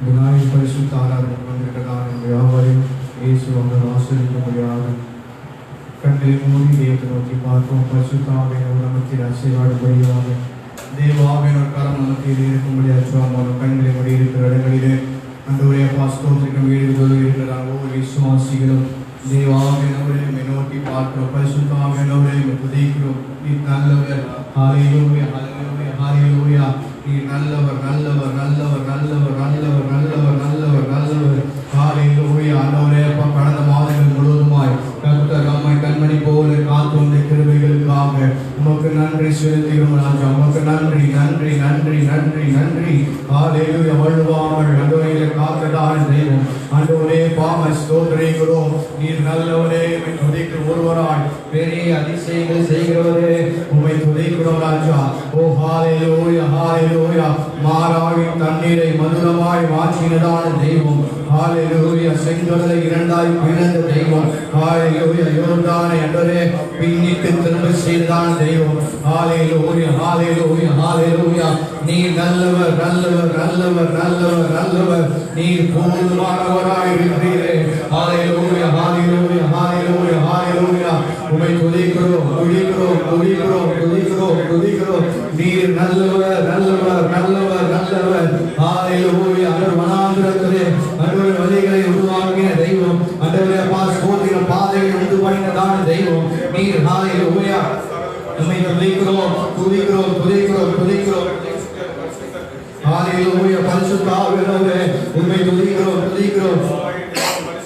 விநாயகர் பரிசுத்த ஆராதனை வந்திருக்கிறதான யாவரையும் இயேசு அவர்கள் ஆசீர்வதிக்கும்படியாக கண்களை மூடி தேவத்தை நோக்கி பார்ப்போம். பரிசுத்த ஆவியானவர் நமக்கு ஆசீர்வாதப்படுவதாக. தேவ ஆவியானவர் கரம் நமக்கு இருக்கும்படியாக கண்களை மூடி இருக்கிற இடங்களிலே ஆண்டவரே ஸ்தோத்திரம் இருக்கிறதான ஒவ்வொரு விசுவாசிகளும் தேவ ஆவியானவரை நோக்கி பார்க்கிறோம். பரிசுத்த ஆவியானவரை துதிக்கிறோம். நீ நல்லவர். ஹல்லேலூயா, ஹல்லேலூயா, ஹல்லேலூயா. நீ நல்லவர், நல்லவர், நல்லவர், நல்லவர், நல்லவர், நல்லவர், நல்லவர், நல்லவர். ஹல்லேலூயா. ஆண்டவரே கடந்த மாதங்கள் முழுவதுமாய் கர்த்தர் நம்மை கண்மணி போல காத்துள்ள கிருபைகளுக்காக உமக்கு நன்றி செலுத்துகிறோம் ராஜா. உமக்கு நன்றி, நன்றி, நன்றி, நன்றி, நன்றி. ஹல்லேலூயா. வழுவாமல் ஆண்டவரே காத்ததான தெய்வம் ஆண்டவரே ஸ்தோத்திரிக்கிறோம். நீர் நல்லவரே, உம்மை துதிக்கிற ஒருவராய் பெரிய அதிசயங்கள் செய்கிறவரே உம்மை துதிக்கிறோம் ராஜா. ஓ ஹல்லேலூயா, ஹல்லேலூயா. மாறாவின் தண்ணீரை மதுரமாய் மாற்றினதான தெய்வம். ஹல்லேலூயா. செங்கடலை இரண்டாய் பிளந்த தெய்வம். ஹல்லேலூயா. யோர்தானை ஆண்டவரே பின்னிட்டு திரும்ப செய்ததான தெய்வம். ஹல்லேலூயா, ஹல்லேலூயா, ஹல்லேலூயா. நீர் நல்லவர், நல்லவர், நல்லவர், நல்லவர், நல்லவர். நீர் போதுமானவராய் இருக்கிறீரே. ஹல்லேலூயா, ஹல்லேலூயா, ஹல்லேலூயா, ஹல்லேலூயா. உம்மை துதிக்கிறோம், துதிக்கிறோம், துதிக்கிறோம், துதிக்கிறோம், துதிக்கிறோம். நீர் நல்லவர், நல்லவர், நல்லவர், நல்லவர். ஹல்லேலூயா. அவர் வனாந்திரத்திலே அன்றைய வழிகளை உருவாக்கின தெய்வம். அன்றைய ஸ்தோத்திர பாதையை உண்டு பண்ணினதான தெய்வம் நீர். ஹல்லேலூயா. உம்மை துதிக்கிறோம், துதிக்கிறோம், துதிக்கிறோம், துதிக்கிறோம். ஹல்லேலூயா. பரிசுத்த ஆவியானவரே உம்மை துதிக்கிறோம், துதிக்கிறோம்.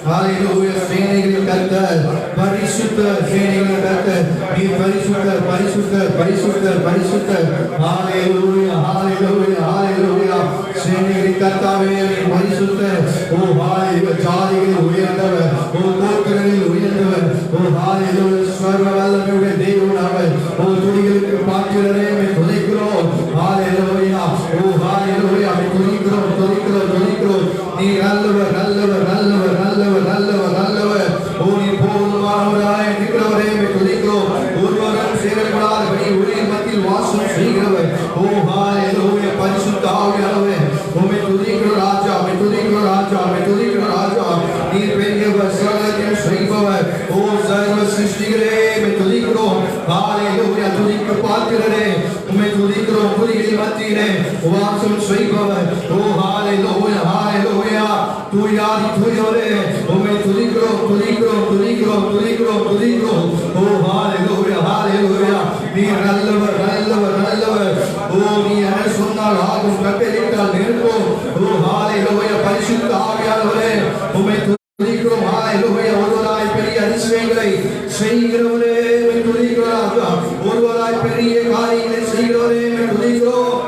ஹல்லேலூயா. சேனைகளின் கர்த்தர், பரிசுத்த சேனைகளின் கர்த்தர். நீர் பரிசுத்தர், பரிசுத்தர், பரிசுத்தர், பரிசுத்தர். ஹல்லேலூயா, ஹல்லேலூயா, ஹல்லேலூயா. சேனைகளின் கர்த்தாவே நீர் பரிசுத்தர். ஓ ஹல்லேலூயா. ஜாதிகளில் உயர்ந்தவர், ஓ கோத்திரங்களில் உயர்ந்தவர். ஓ ஹல்லேலூயா. சர்வ வல்லமையுடைய தேவன் அவர். ஓ துதிகளுக்கு பாத்திரரே உம்மை துதிக்கிறோம். ஹல்லேலூயா. ஓ ஹல்லேலூயா. உம்மை துதிக்கிறோம், துதிக்கிறோம், துதிக்கிறோம். நீர் நல்லவர், நல்லவர், நல்லவர், நல்லவர், நல்லவர், நல்லவர். ஓ நீர் போதுமானவராய் இருக்கிறவரே உம்மை துதிக்கிறோம். ஒருவரும் சேரக்கூடாதபடி ஒரே மத்தியில் வாசம் செய்கிறவர். ஓ ஹல்லேலூயா. பரிசுத்த ஆவியானவரே உம்மை துதிக்கிறோம் ராஜா, உம்மை துதிக்கிறோம் ராஜா, உம்மை துதிக்கிறோம் ராஜா. நீர் பெரியவர், சகலத்தையும் செய்பவர். ஓ சர்வ சிருஷ்டிகளே உம்மை துதிக்கிறோம். ஹல்லேலூயா. துதிக்க பாத்திரரே உம்மை துதிக்கிறோம். துதிகளின் மத்தியிலே வாசம் செய்பவர். ஓ ஹல்லேலூயா, ஹல்லேலூயா. தூயாதி தூயவரே உம்மை துதிக்கிறோம், துதிக்கிறோம், துதிக்கிறோம், துதிக்கிறோம், துதிக்கிறோம். ஓ ஹல்லேலூயா, ஹல்லேலூயா. நீர் நல்லவர், நல்லவர், நல்லவர். ஓ நீ என்ன சொன்னால் ஆகும், கட்டளையிட்டால் நிற்கும். ஓ ஹல்லேலூயா. பரிசுத்த ஆவியானவரே உம்மை துதிக்கிறோம். ஹல்லேலூயா. ஒருவராய் பெரிய அதிசயங்களை செய்கிறவரே உம்மை துதிக்கிறோம். ஒருவராய் பெரிய காரியங்களை செய்கிறவரே உம்மை துதிக்கிறோம்.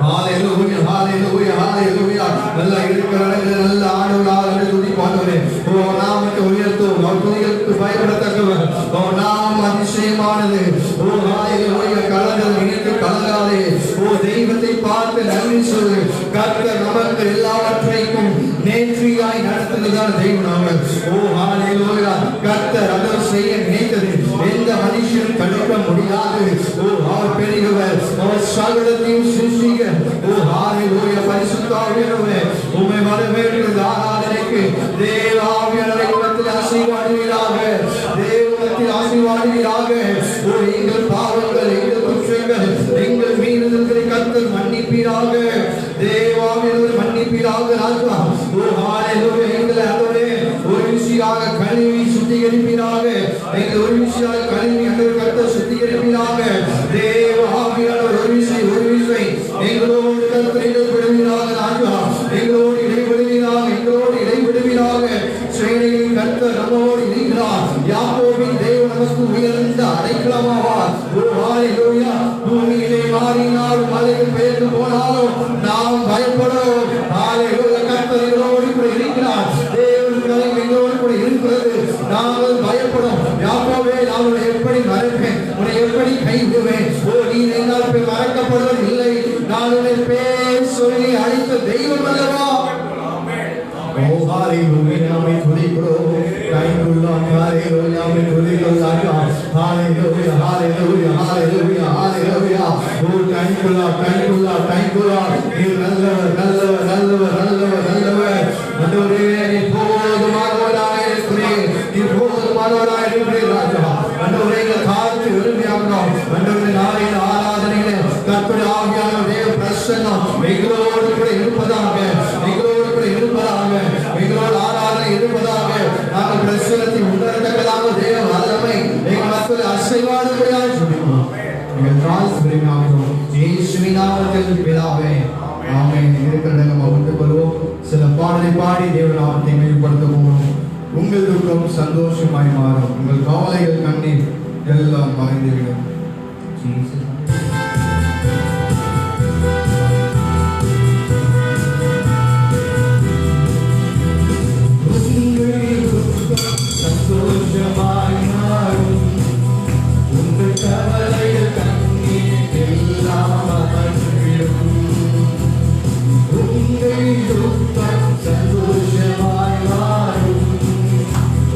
ஹல்லேலூயா, ஹல்லேலூயா, ஹல்லேலூயா. நல்லா இருக்கிறவரே, நல்ல ஆண்டவராக துதிப்பானவரே. ஓ நாமத்தை உயர்த்தும். அவர் துதிகளுக்கு பயப்படத்தக்கவர். ஓ நாம் அதிசயமானது. ஓ ஹல்லேலூயா. கலங்கள் இணைத்து கலங்காதே. ஓ தெய்வத்தை பார்த்து நன்றி சொல்லு. கர்த்தர் நமக்கு எல்லாவற்றையும் நேர்த்தியாய் நடத்துகிறதான தெய்வம் நாம. ஓ ஹல்லேலூயா. கர்த்தர் அதை செய்ய நினைத்தது எந்த மனுஷனும் தடுக்க முடியாது. ஓ அவர் பெரியவர், அவர் சகலத்தையும் சிருஷ்டிக்க. ஓ ஹல்லேலூயா. பரிசுத்த ஆவியானவரே உம்மை வரவேற்கிறது ஆராதனைக்கு. தேவ ஆவியானவரை உலகத்தில் ஆசீர்வாடுவீராக, தேவத்தில் ஆசீர்வாடுவீராக. ஓ எங்கள் பாவங்கள், எங்கள் குற்றங்கள், எங்கள் மீறுதல்களை கர்த்தர் மன்னிப்பீராக. தேவ ஆவியானவர் மன்னிப்பீராக ராஜா. ஓ ஹல்லேலூயா. எங்களை ஆண்டவரே ஒரு விஷயாக கழுவி சுத்திகரிப்பீராக. எங்கள் ஒரு விஷயாக கழுவி ஆண்டவர் கர்த்தர் சுத்திகரிப்பீராக. தேவ ஆவியானவர் ஒரு விஷயம் எங்களோடு கர்த்தர் இடைபடுவீராக ராஜா. எங்களோடு இடைபடுவீராக, எங்களோடு இடைபடுவீராக. சேனைகளின் கர்த்தர் நம்மோடு இருக்கிறார். யாக்கோபின் தேவன் நமக்கு உயர்ந்த அடைக்கலமாவார். ஓ ஹல்லேலூயா. பூமியிலே மாறினாலும் மலைகள் பெயர்ந்து போனாலும் நாம் பயப்படும். ஹல்லேலூயா. கர்த்தர் எங்களோடு கூட இருக்கிறார். தேவன் எங்களோடு கூட இருக்கிறது. நாங்கள் பயப்படும். யாக்கோபே நான் உன்னை எப்படி மறப்பேன், உன்னை எப்படி கைவிடுவேன். ஓ நீ என்னால் மறக்கப்படுவது இல்லை. நான் உன்னை பேர் சொல்லி அழைத்த தெய்வம் அல்லவா. ஓ ஹல்லேலூயா. நாமே துதிக்கிறோம். கைக்குள்ளா ஹல்லேலூயா. நாமே துதிக்கிறோம் ராஜா. ஹல்லேலூயா, ஹல்லேலூயா, ஹல்லேலூயா, ஹல்லேலூயா. ஓ கைக்குள்ளா, கைக்குள்ளா, கைக்குள்ளா. நீ நல்லவர், நல்லவர், நல்லவர், நல்லவர். பிரசனம் எங்களோடு கூட இருப்பதாக, எங்களோடு கூட இருப்பதாக, எங்களோடு ஆராதனை இருப்பதாக. நாங்கள் பிரசனத்தை உணரத்தக்கதாக தேவ வல்லமை எங்கள் மக்கள் அசைவாடும்படியாக சொல்லுவோம். எங்கள் தாய் பிரிவாகும் இயேசுவின் நாமத்தில் பிதாவே ஆமென். இருக்கிற நம்ம விட்டுக் கொள்வோம். சில பாடலை பாடி தேவ நாமத்தை மேம்படுத்த போகிறோம். உங்கள் துக்கம் சந்தோஷமாய் மாறும், உங்கள் கவலைகள் கண்ணீர் எல்லாம் மறைந்துவிடும். சந்தோஷமாய் மாறும், உங்கள் கவலைகள் கண்ணீர் எல்லாம் மறைந்துவிடும். உங்கள் துக்கம் சந்தோஷமாய் மாறும்,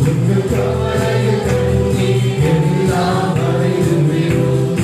உங்கள் கவலைகள் கண்ணீர் எல்லாம் மறைந்துவிடும்.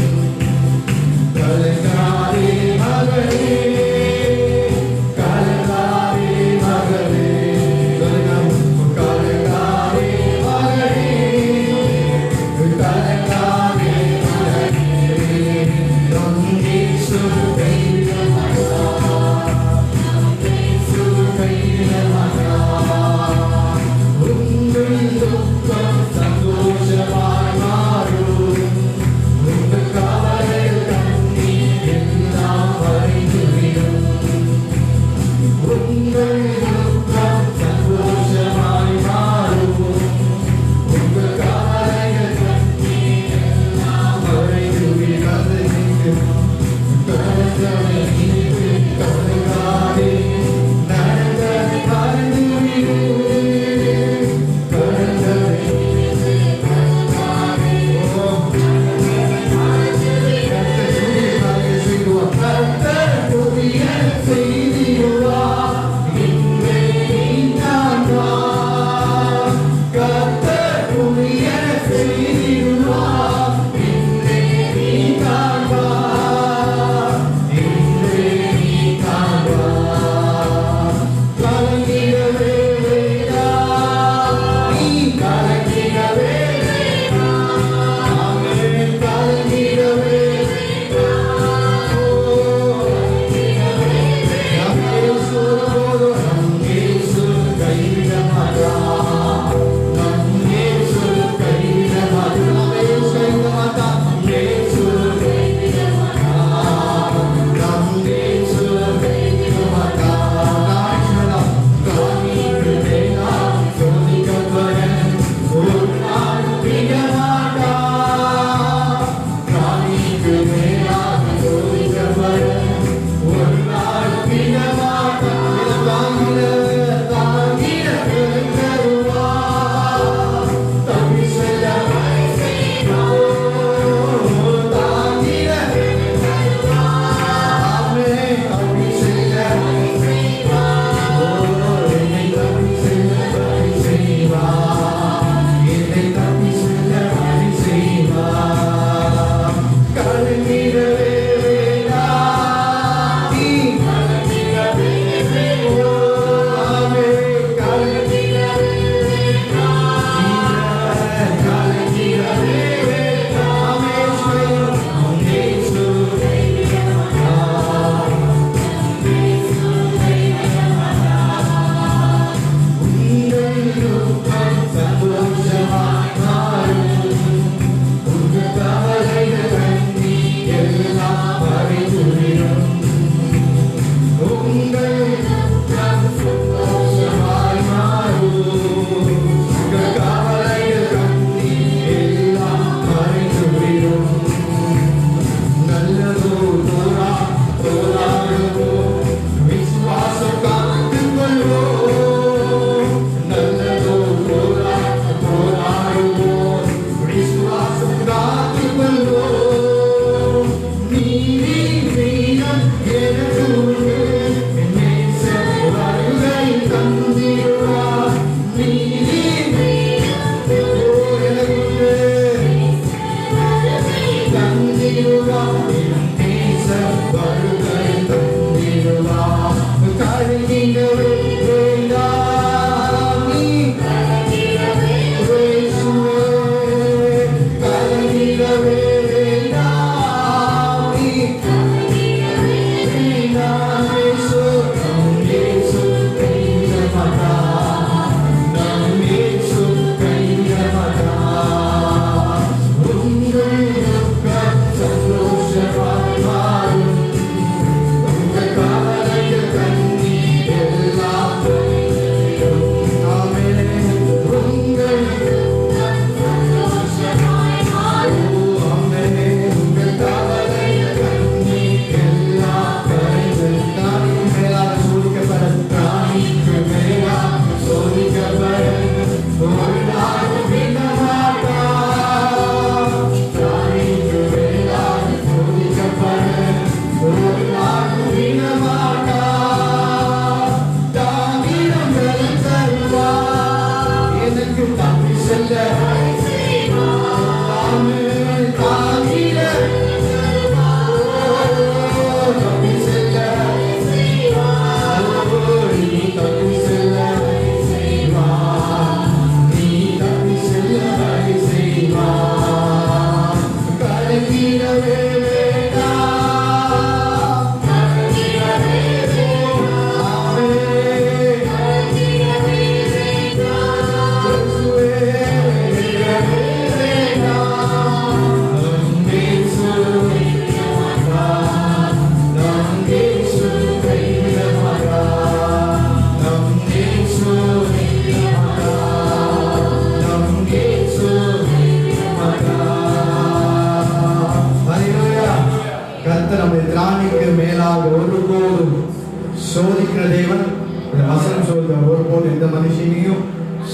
சோதிக்கிற தேவன். இந்த வசனம் சொல்ற ஒருபோது எந்த மனுஷனையும்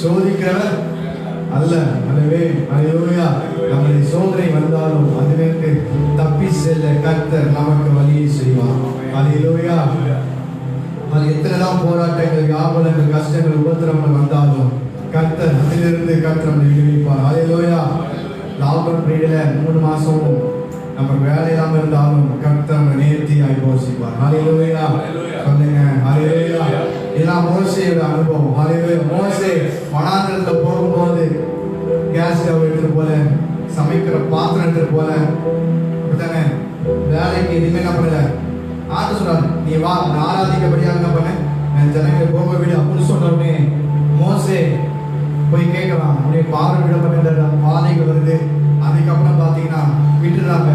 சோதிக்கிறவர் அல்ல. எனவே அல்லேலூயா. நம்முடைய சோதனை வந்தாலும் அதிலிருந்து தப்பி செல்ல கர்த்தர் நமக்கு வழியை செய்வார். அல்லேலூயா. அது எத்தனைதான் போராட்டங்கள், ஆபத்துகள், கஷ்டங்கள், உபத்திரங்கள் வந்தாலும் கர்த்தர் அதிலிருந்து கர்த்தர் நம்மை விடுவிப்பார். அல்லேலூயா. லாக்டவுன் பீரியட்ல 3 மாசம் நம்ம வேலை இல்லாம இருந்தாலும் கர்த்தர் நம்மை நேர்த்தியாய் போஷிப்பார். அல்லேலூயா. சொல்லுங்க அல்லேலூயா. இதெல்லாம் மோசேயோட அனுபவம். அல்லேலூயா. மோசே வனாந்திரத்துல போகும்போது கேஸ் ஸ்டவ் எடுத்துட்டு போல, சமைக்கிற பாத்திரம் எடுத்துட்டு போல, அப்படித்தானே வேலைக்கு எதுவுமே என்ன பண்ணல. ஆண்டு சொல்றாரு, நீ வா ஆராதிக்கப்படியாக என்ன பண்ண ஜனங்களை போக விடு அப்படின்னு சொன்னோடனே மோசே போய் கேட்கலாம். அப்படியே பாரம் விடப்பட்ட பாதைகள் வருது. அதுக்கப்புறம் பார்த்தீங்கன்னா விட்டுறாங்க.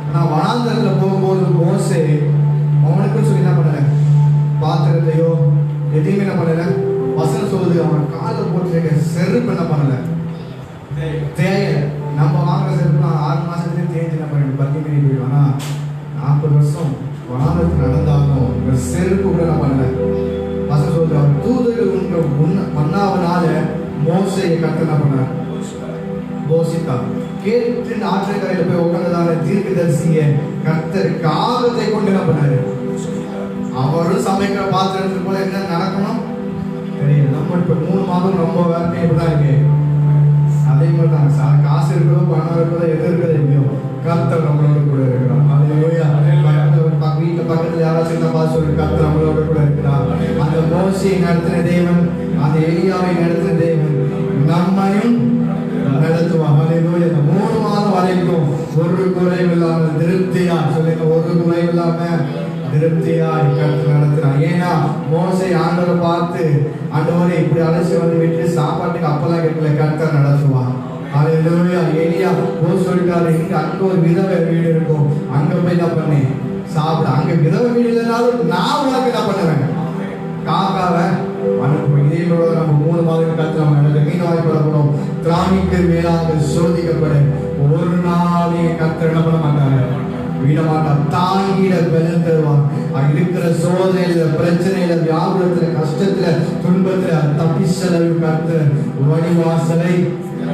ஆனால் வனாந்தரத்தில் போகும்போது மோசே அவனுக்குன்னு சொல்லி என்ன பண்ணல, பாத்திரத்தையோ எதையுமே என்ன பண்ணல. வசனம் சொல்லுது, அவன் காலில் போட்டு செருப்பு என்ன பண்ணல, தேய நம்ம வாங்குற செருப்பு 6 மாசத்துலேயே தேஞ்சு என்ன பண்ணி 10 மணி போயிடும். ஆனால் 40 வருஷம் வனாந்தரத்தில் நடந்தாலும் செருப்பு கூட என்ன பண்ணல. வசனம் சொல்லுது, அவர் தூதர்கள் மன்னாவனால மோசையை கர்த்தர் என்ன பண்ணார், போஷித்தார். கேட்டு ஆற்றங்கரையில் போய் உட்கார்ந்ததான தீர்க்கதரிசிய கர்த்தர் காகத்தை கொண்டு என்ன பண்ணாரு. அவரும் சமைக்கிற பாத்திரத்துக்கு போல என்ன நடக்கணும் தெரியும். நம்ம இப்ப 3 மாதம் ரொம்ப வேலை இப்படிதான் இருக்கு. அதே மாதிரி தான் காசு இருக்கிறதோ பணம் இருக்கிறதோ எது இருக்கிறதோ இல்லையோ கர்த்தர் நம்மளோட கூட இருக்கிறான். அல்லேலூயா. வீட்டுல பக்கத்துல யாராச்சும் இருந்தா பார்த்து சொல்லி கர்த்தர் நம்மளோட கூட இருக்கிறான். அந்த மோசையை நடத்தின தேவன், அந்த எலியாவை நடத்தின தேவன் நம்மையும் நடத்துவான். அல்லேலூயா. இந்த 3 மாதம் வரைக்கும் ஒரு குறைவு இல்லாம திருப்தியா சொல்லுங்க, ஒரு குறைவு இல்லாம திருப்தியா கர்த்தர் நடத்துறான். ஏன்னா மோசை ஆண்டவரை பார்த்து, ஆண்டவரை இப்படி அழைச்சி வந்து விட்டு சாப்பாட்டுக்கு அப்பெல்லாம் கேட்கல, கர்த்தர் நடத்துவான். அல்லேலூயா. எலியா போய் சொல்லிட்டாரு, இங்க அங்க ஒரு விதவை வீடு இருக்கும், அங்க போய் என்ன பண்ணி சாப்பிட. அங்க விதவை வீடு இல்லைனாலும் நான் உனக்கு என்ன பண்ணுவேன், காக்காவை அனுப்புவோம். இதே போல நம்ம 3 மாதம் கர்த்தர் நம்ம நடத்த மீன் வாய்ப்பட போறோம். திராணிக்கு மேலாக சோதிக்கப்பட ஒரு நாளே கர்த்தர் என்ன பண்ண மாட்டாங்க, விட மாட்டான். தாங்கிட பலன் தருவான். இருக்கிற சோதனையில, பிரச்சனையில, வியாபாரத்துல, கஷ்டத்துல, துன்பத்துல தப்பி செலவு கர்த்தர் வழிவாசலை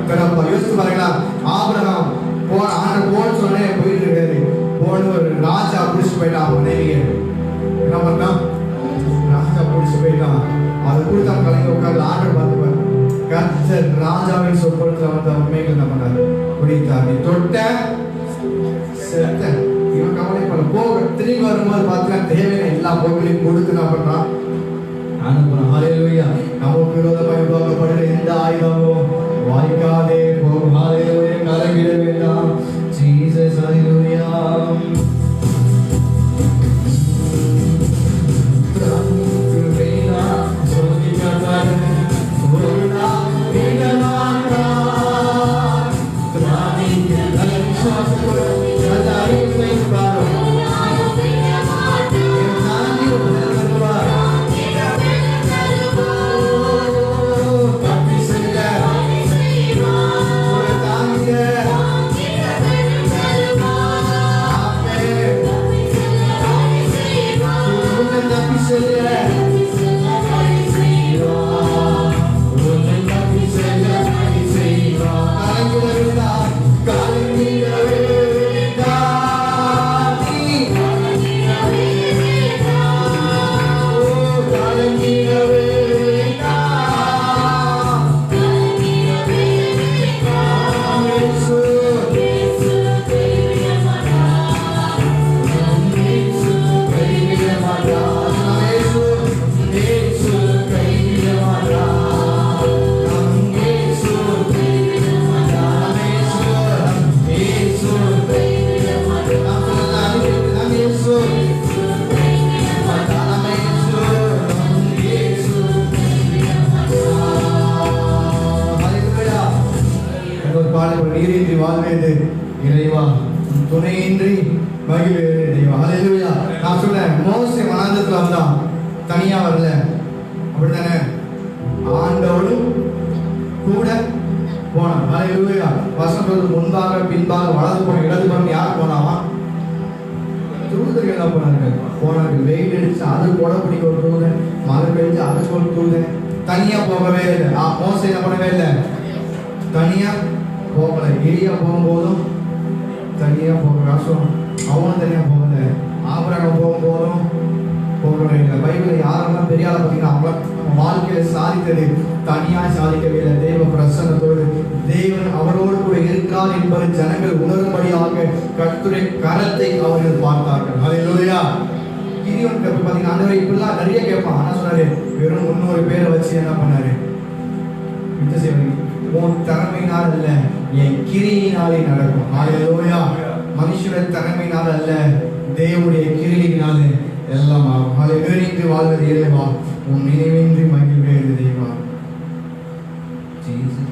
திறப்பா. யோசிச்சு பாருங்களா, ஆபிரகாம் போன சொன்னே போயிட்டு இருக்காரு. போன ஒரு ராஜா புடிச்சு போயிட்டான். அவன் என்ன பண்ணான், ராஜா புடிச்சு போயிட்டான். அதை கொடுத்து அவன் கலைஞர் உட்கார்ந்து ஆர்டர் பார்த்துப்பார். கர்த்தர் ராஜாவின் சொற்பொழுத்துல வந்து உண்மைகள் என்ன பண்ணாரு, குடித்தார். நீ தொட்ட செத்த. இவன் கவலைப்பட போக திரும்பி வரும்போது பார்த்தீங்கன்னா தேவையான எல்லா பொருளையும் கொடுத்து என்ன பண்றான், அனுப்புறான். ஹல்லேலூயா. நமக்கு விரோதமாக உருவாக்கப்படுகிற எந்த ஆயுதமும் வாய்க்காதே போகும். ஹல்லேலூயா. கலங்கிட வேண்டாம். ஜீசஸ். ஹல்லேலூயா. நீரின்றி வாழ்வேது இறைவா, துணையின்றி மகிழ்வேது இறைவா. ஹல்லேலூயா. நான் சொல்றேன், மோசே வனாந்தரத்துல வந்தான், தனியா வரல. அப்படித்தானே, ஆண்டவரும் கூட போனான். ஹல்லேலூயா. வசனம் முன்பாக பின்பாக வலது போன இடது புறம் யார் போனாவா, தூதர்கள் தான் போனார்கள். வெயில் அடிச்சு அது போட பிடிக்க ஒரு ஒரு தூதன் தனியா போகவே இல்லை. மோசே என்ன பண்ணவே இல்லை, தனியா போகல. எலியா போகும்போதும் தனியா போகல, அவனும் தனியா போகல. ஆபிரகாம் போகும்போதும் போகவே இல்லை. பைபிள் யாரெல்லாம் பெரிய ஆளை பார்த்தீங்கன்னா அவங்க வாழ்க்கையில சாதித்தது தனியா சாதிக்கவே இல்லை. தேவ பிரசன்னத்தோடு தேவன் அவரோடு கூட இருக்கிறார் என்பது ஜனங்கள் உணரும்படியாக கர்த்தருடைய கரத்தை அவர்கள் பார்த்தார்கள். ஹல்லேலூயா. கிதியோன் பார்த்தீங்கன்னா ஆண்டவரே இப்படிலாம் நிறைய கேட்பான். ஆனா சொன்னாரு, வெறும் 300 பேரை வச்சு என்ன பண்ணாரு, யுத்தம் செய்வாங்க. உன் திறமையினால் அல்ல, என் கிரியினாலே நடக்கும். ஹல்லேலூயா. மனுஷனுடைய திறமையினால் அல்ல, தேவனுடைய கிரியினாலே எல்லாம் ஆகும். ஹல்லேலூயா. வாழ்வது இறைவா, உன் நினைவின்றி மகிழ்வேறு தேவா. ஜீசஸ்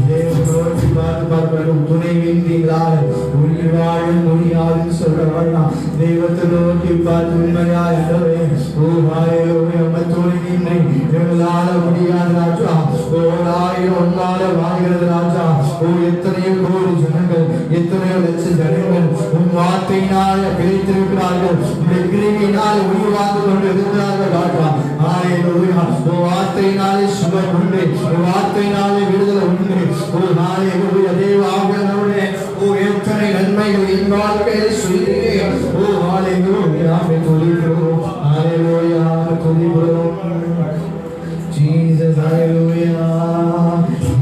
தேவனோடு பார்த்து துணைவின்றீங்களால் உயிர் வாழ முடியாது சொல்றவனா தெய்வத்தை நோக்கி பார்த்து உண்மையாகவே ஓ ஹalleluya மத்தோனினை எங்களால முடியாது ராஜா ஓ ஆயிரம் உன்னால வாழ்கிறது ராஜா ஓ எத்தனையோ கோடி ஜனங்கள் எத்தனையோ லட்சம் ஜனங்கள் உன் வார்த்தையினால பிழைத்திருக்கிறார்கள் உடைய கிருபையினால் உயிர் வாழ்ந்து கொண்டு இருக்கிறார்கள் ராஜா ஹalleluya ஓ வார்த்தையினாலே சுகம் உண்டு ஓ வார்த்தையினாலே விடுதலை உண்டு ஓ ஹalleluya தேவ ஆவியானவரே ஓ எத்தனை நன்மைகள் என் வாழ்க்கையில் செய்தீர் ஓ ஹalleluya ஆமென் துதிக்கிறோம் ஹalleluya துதிக்கிறோம் Jesus hallelujah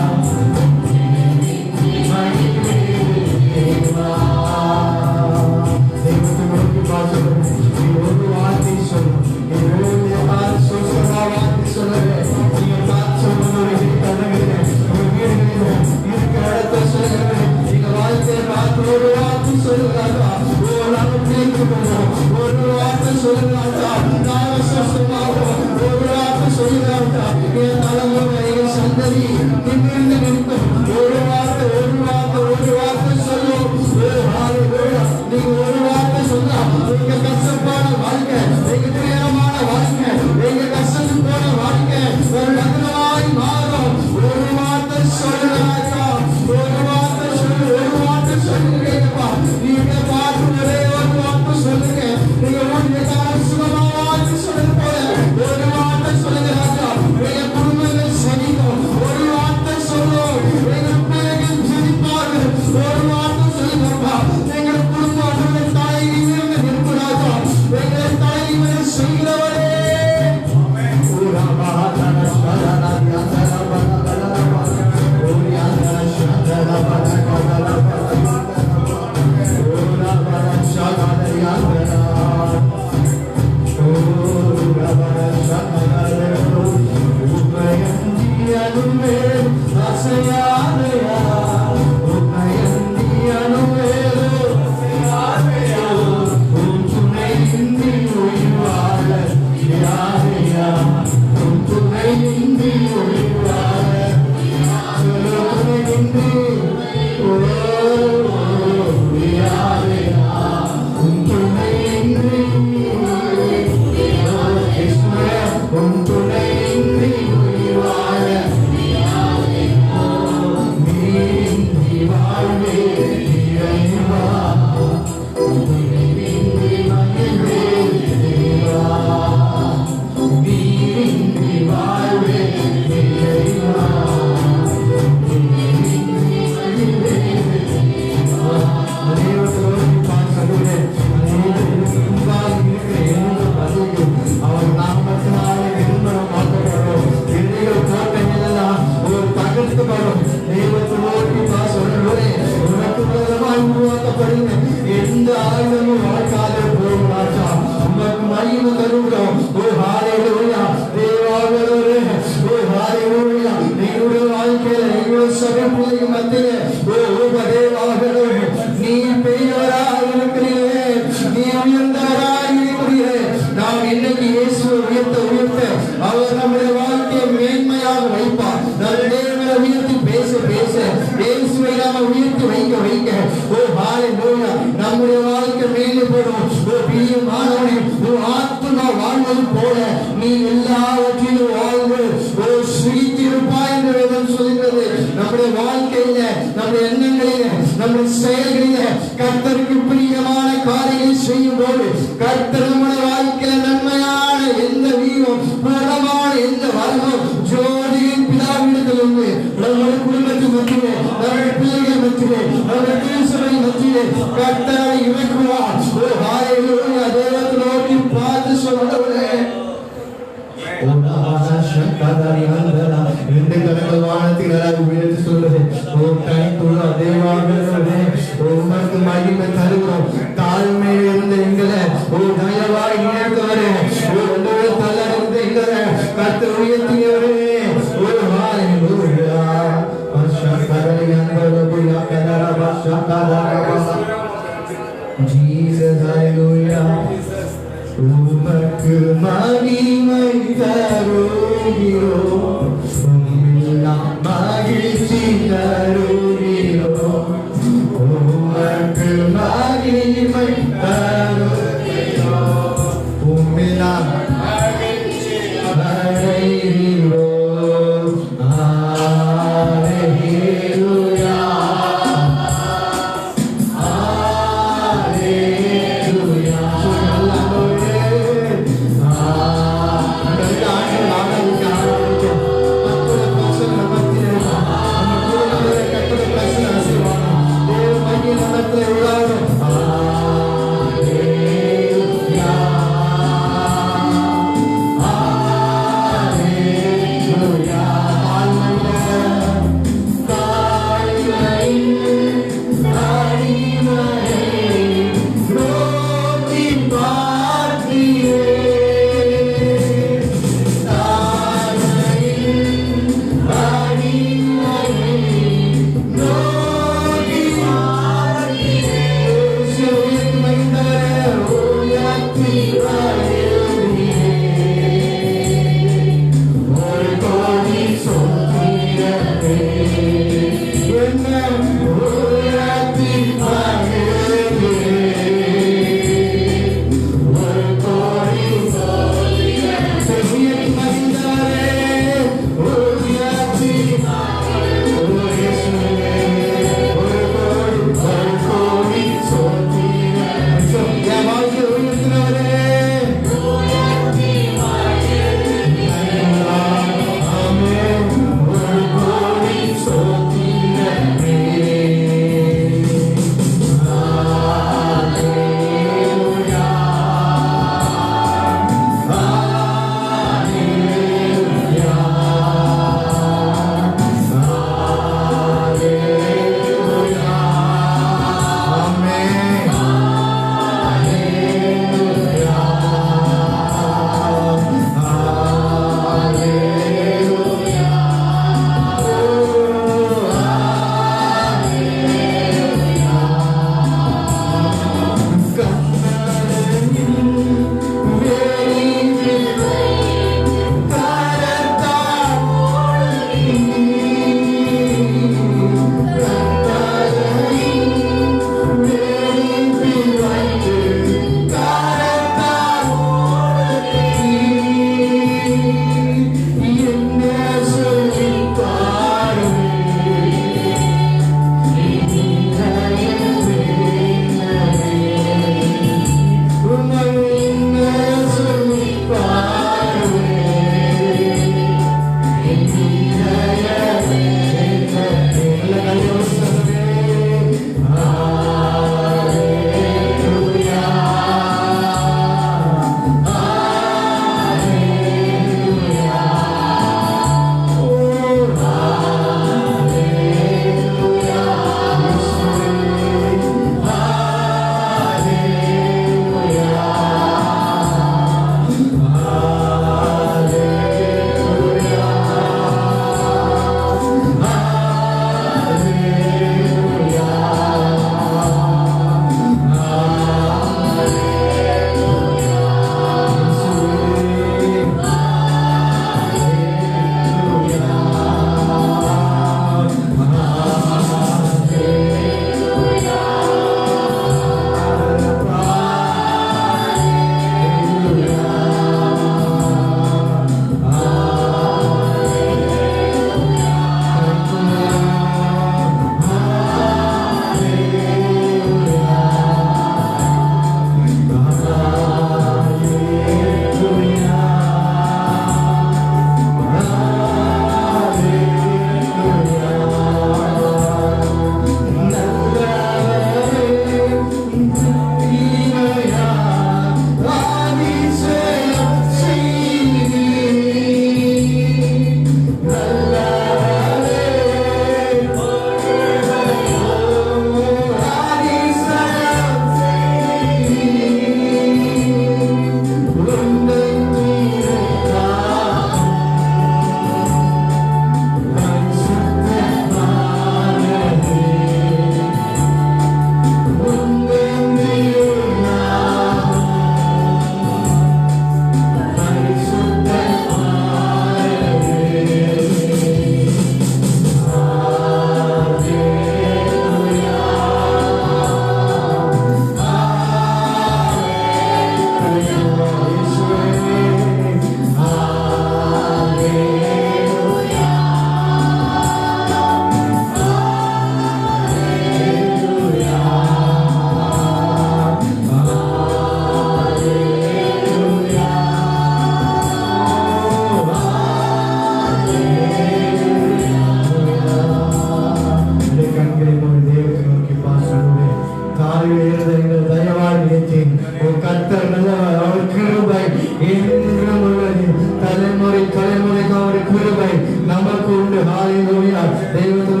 தலைமுறை தலைமுறைக்கு அவருடைய கிருபை நமக்கு உண்டு. ஹalleluya. தெய்வத்திற்கு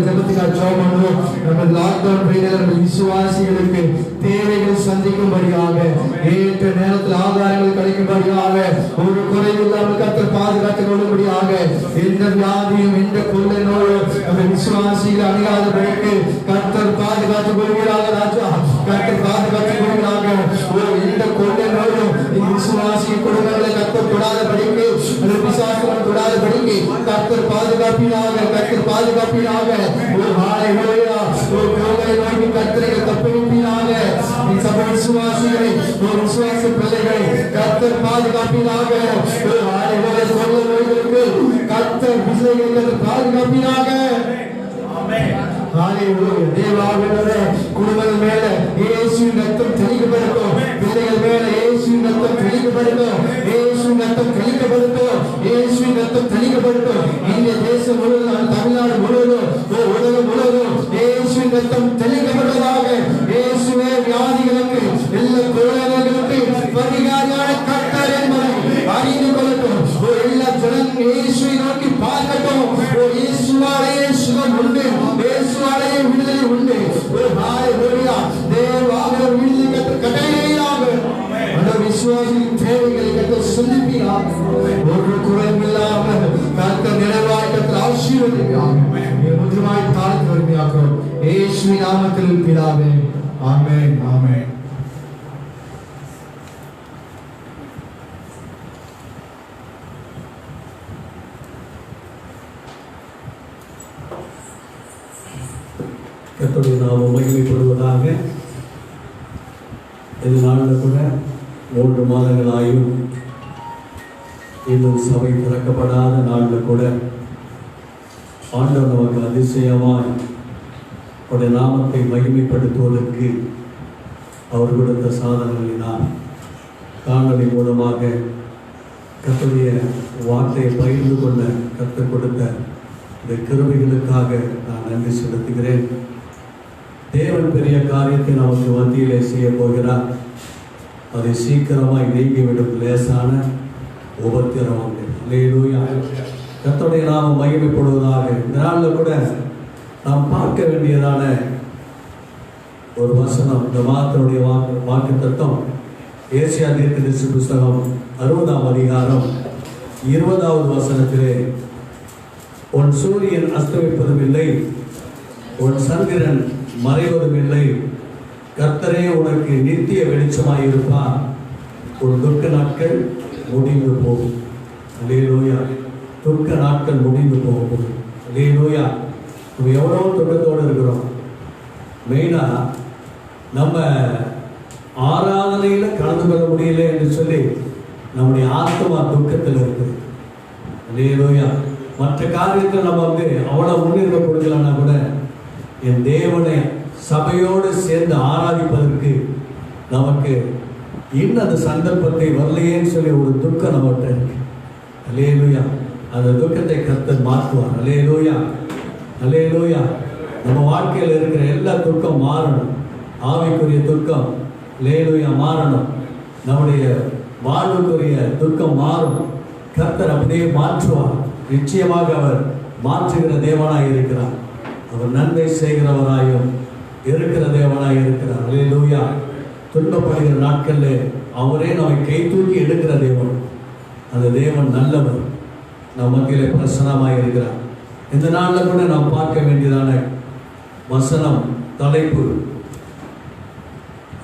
ஜெபத்துக்காக ஜெபம் பண்ணுவோம். நம்ம லாக்டவுன் பீரியட்ல நம்ம விசுவாசிகளுக்கு தேவைகள் சந்திக்கும்படியாக ஏற்ற நேரத்தில் ஆதாரங்கள் கிடைக்கும்படியாக ஒரு குறைவில்லாமல் கர்த்தர் பாதுகாத்துக் கொள்ளும்படியாக எந்த வியாதியும் எந்த கொள்ளை நோயும் நம்ம விசுவாசிகள் அணுகாதபடிக்கு கர்த்தர் பாதுகாத்துக் கொள்கிறாங்க. ராஜா கர்த்தர் பாதுகாத்துக் கொள்கிறாங்க. எந்த கொள்ளை நோயும் விசுவாசி குடும்பங்களை கர்த்தர் தொடாதபடிக்கு பிசாசுகள் தொடாதபடிக்கு கர்த்தர் பாதுகாப்பினாக. கர்த்தர் பாதுகாப்பினாக. ஒரு ஹalleluya. ஒரு கொள்ளை நோய்க்கு கர்த்தரை தப்புவிப்பினாக. சபை விசுவாசிகளை ஒரு விசுவாச பிள்ளைகளை கர்த்தர் பாதுகாப்பினாக. ஒரு ஹalleluya. கொள்ளை நோய்களுக்கு கர்த்தர் பிள்ளைகளை பாதுகாப்பினாக. ஆமென். ஹalleluya. தேவாவினரே குடும்பங்கள் மேல இயேசுவின் ரத்தம் தெளிக்கப்படட்டும். பிள்ளைகள் மேல இயேசுவின் ரத்தம் தெளிக்கப்படட்டும். இயேசுவின் ரத்தம் தெளிக்கப்படட்டும். இயேசுவின் ரத்தம் தெளிக்கப்படட்டும். இந்திய தேசம் முழுவதும் தமிழ்நாடு முழுவதும் உலகம் முழுவதும் இயேசுவின் ரத்தம் தெளிக்கப்பட்டதாக. இயேசுவே வியாதிகளுக்கு எல்லா கொள்ளைகளுக்கு பரிகாரியான கர்த்தர் என்பதை அறிந்து கொள்ளட்டும். எல்லா ஜனம் இயேசுவை நோக்கி பார்க்கட்டும். இயேசுவாலே சுகம் உண்டு. இயேசுவாலே விடுதலை உண்டு. ஒரு ஹalleluya. தேவாக விடுதலை கட்டளையாக அந்த விசுவாசியின் தேவைகளை கர்த்தர் சந்திப்பீராக. ஒரு குறைவில்லாமல் கர்த்தர் நிறைவாய் கர்த்தர் ஆசீர்வதிப்பார். முழுமையாய் தாழ்த்தி வருகிறார்கள். இயேசுவின் நாமத்தில் பிதாவே. ஆமென். ஆமென். கர்த்தருடைய நாமம் மகிமைப்படுவதாக. இது நாளில் கூட 3 மாதங்களாயும் இன்னும் சபை திறக்கப்படாத நாளில் கூட ஆண்டவர் நமக்கு அதிசயமாய் அவருடைய நாமத்தை மகிமைப்படுத்துவதற்கு அவர் கொடுத்த சாதனைகளினால் காணொளி மூலமாக கர்த்தருடைய வார்த்தையை பகிர்ந்து கொள்ள கற்றுக் கொடுத்த இந்த கிருபைகளுக்காக நான் நன்றி செலுத்துகிறேன். தேவன் பெரிய காரியத்தை நமக்கு மத்தியிலே செய்ய போகிறார். அதை சீக்கிரமாய் நீங்கிவிடும் லேசான உபத்திரவம். அல்லேலூயா. கர்த்தருடைய நாமம் மகிமைப்படுவதாக. இந்த நாளில் கூட நாம் பார்க்க வேண்டியதான ஒரு வசனம், இந்த மாதத்தினுடைய வாக்கு தத்துவம் ஏசியா தீர்க்கதரிசி புஸ்தகம் 60ஆம் அதிகாரம் 20வது வசனத்திலே, உன் சூரியன் அஸ்தமிப்பதும் இல்லை, உன் சந்திரன் மறைவதும் இல்லை, கர்த்தரே உனக்கு நித்திய வெளிச்சமாயிருப்பார், உன் துக்க நாட்கள் முடிந்து போகும். அல்லேலூயா. துக்க நாட்கள் முடிந்து போகும். அல்லேலூயா. நம்ம எவ்வளோ துக்கத்தோடு இருக்கிறோம். மெயினாக நம்ம ஆராதனையில் கலந்து கொள்ள முடியல என்று சொல்லி நம்முடைய ஆத்மா துக்கத்தில் இருக்குது. அல்லேலூயா. மற்ற காரியத்தில் நம்ம அவ்வளோ முன்னுரிமை கொடுக்கலன்னா கூட என் தேவனை சபையோடு சேர்ந்து ஆராதிப்பதற்கு நமக்கு இன்னும் அந்த சந்தர்ப்பத்தை வரலையேன்னு சொல்லி ஒரு துக்கம் நம்மகிட்ட இருக்கு. அல்லேலூயா. அந்த துக்கத்தை கர்த்தர் மாற்றுவார். அல்லேலூயா. அல்லேலூயா. நம்ம வாழ்க்கையில் இருக்கிற எல்லா துக்கம் மாறணும். ஆவிக்குரிய துக்கம் அல்லேலூயா மாறணும். நம்முடைய வாழ்வுக்குரிய துக்கம் மாறும். கர்த்தர் அப்படியே மாற்றுவார். நிச்சயமாக அவர் மாற்றுகிற தேவனாய் இருக்கிறார். அவர் நன்மை செய்கிறவராயும் இருக்கிற தேவனாய் இருக்கிறார். அல்லேலூயா. துன்பப்படுகிற நாட்களில் அவரே நம்மை கை தூக்கி எடுக்கிற தேவன். அந்த தேவன் நல்லவர். நம் மத்தியிலே பிரசன்னமாக இருக்கிறார். இந்த நாளில் கூட நாம் பார்க்க வேண்டியதான வசனம் தலைப்பு,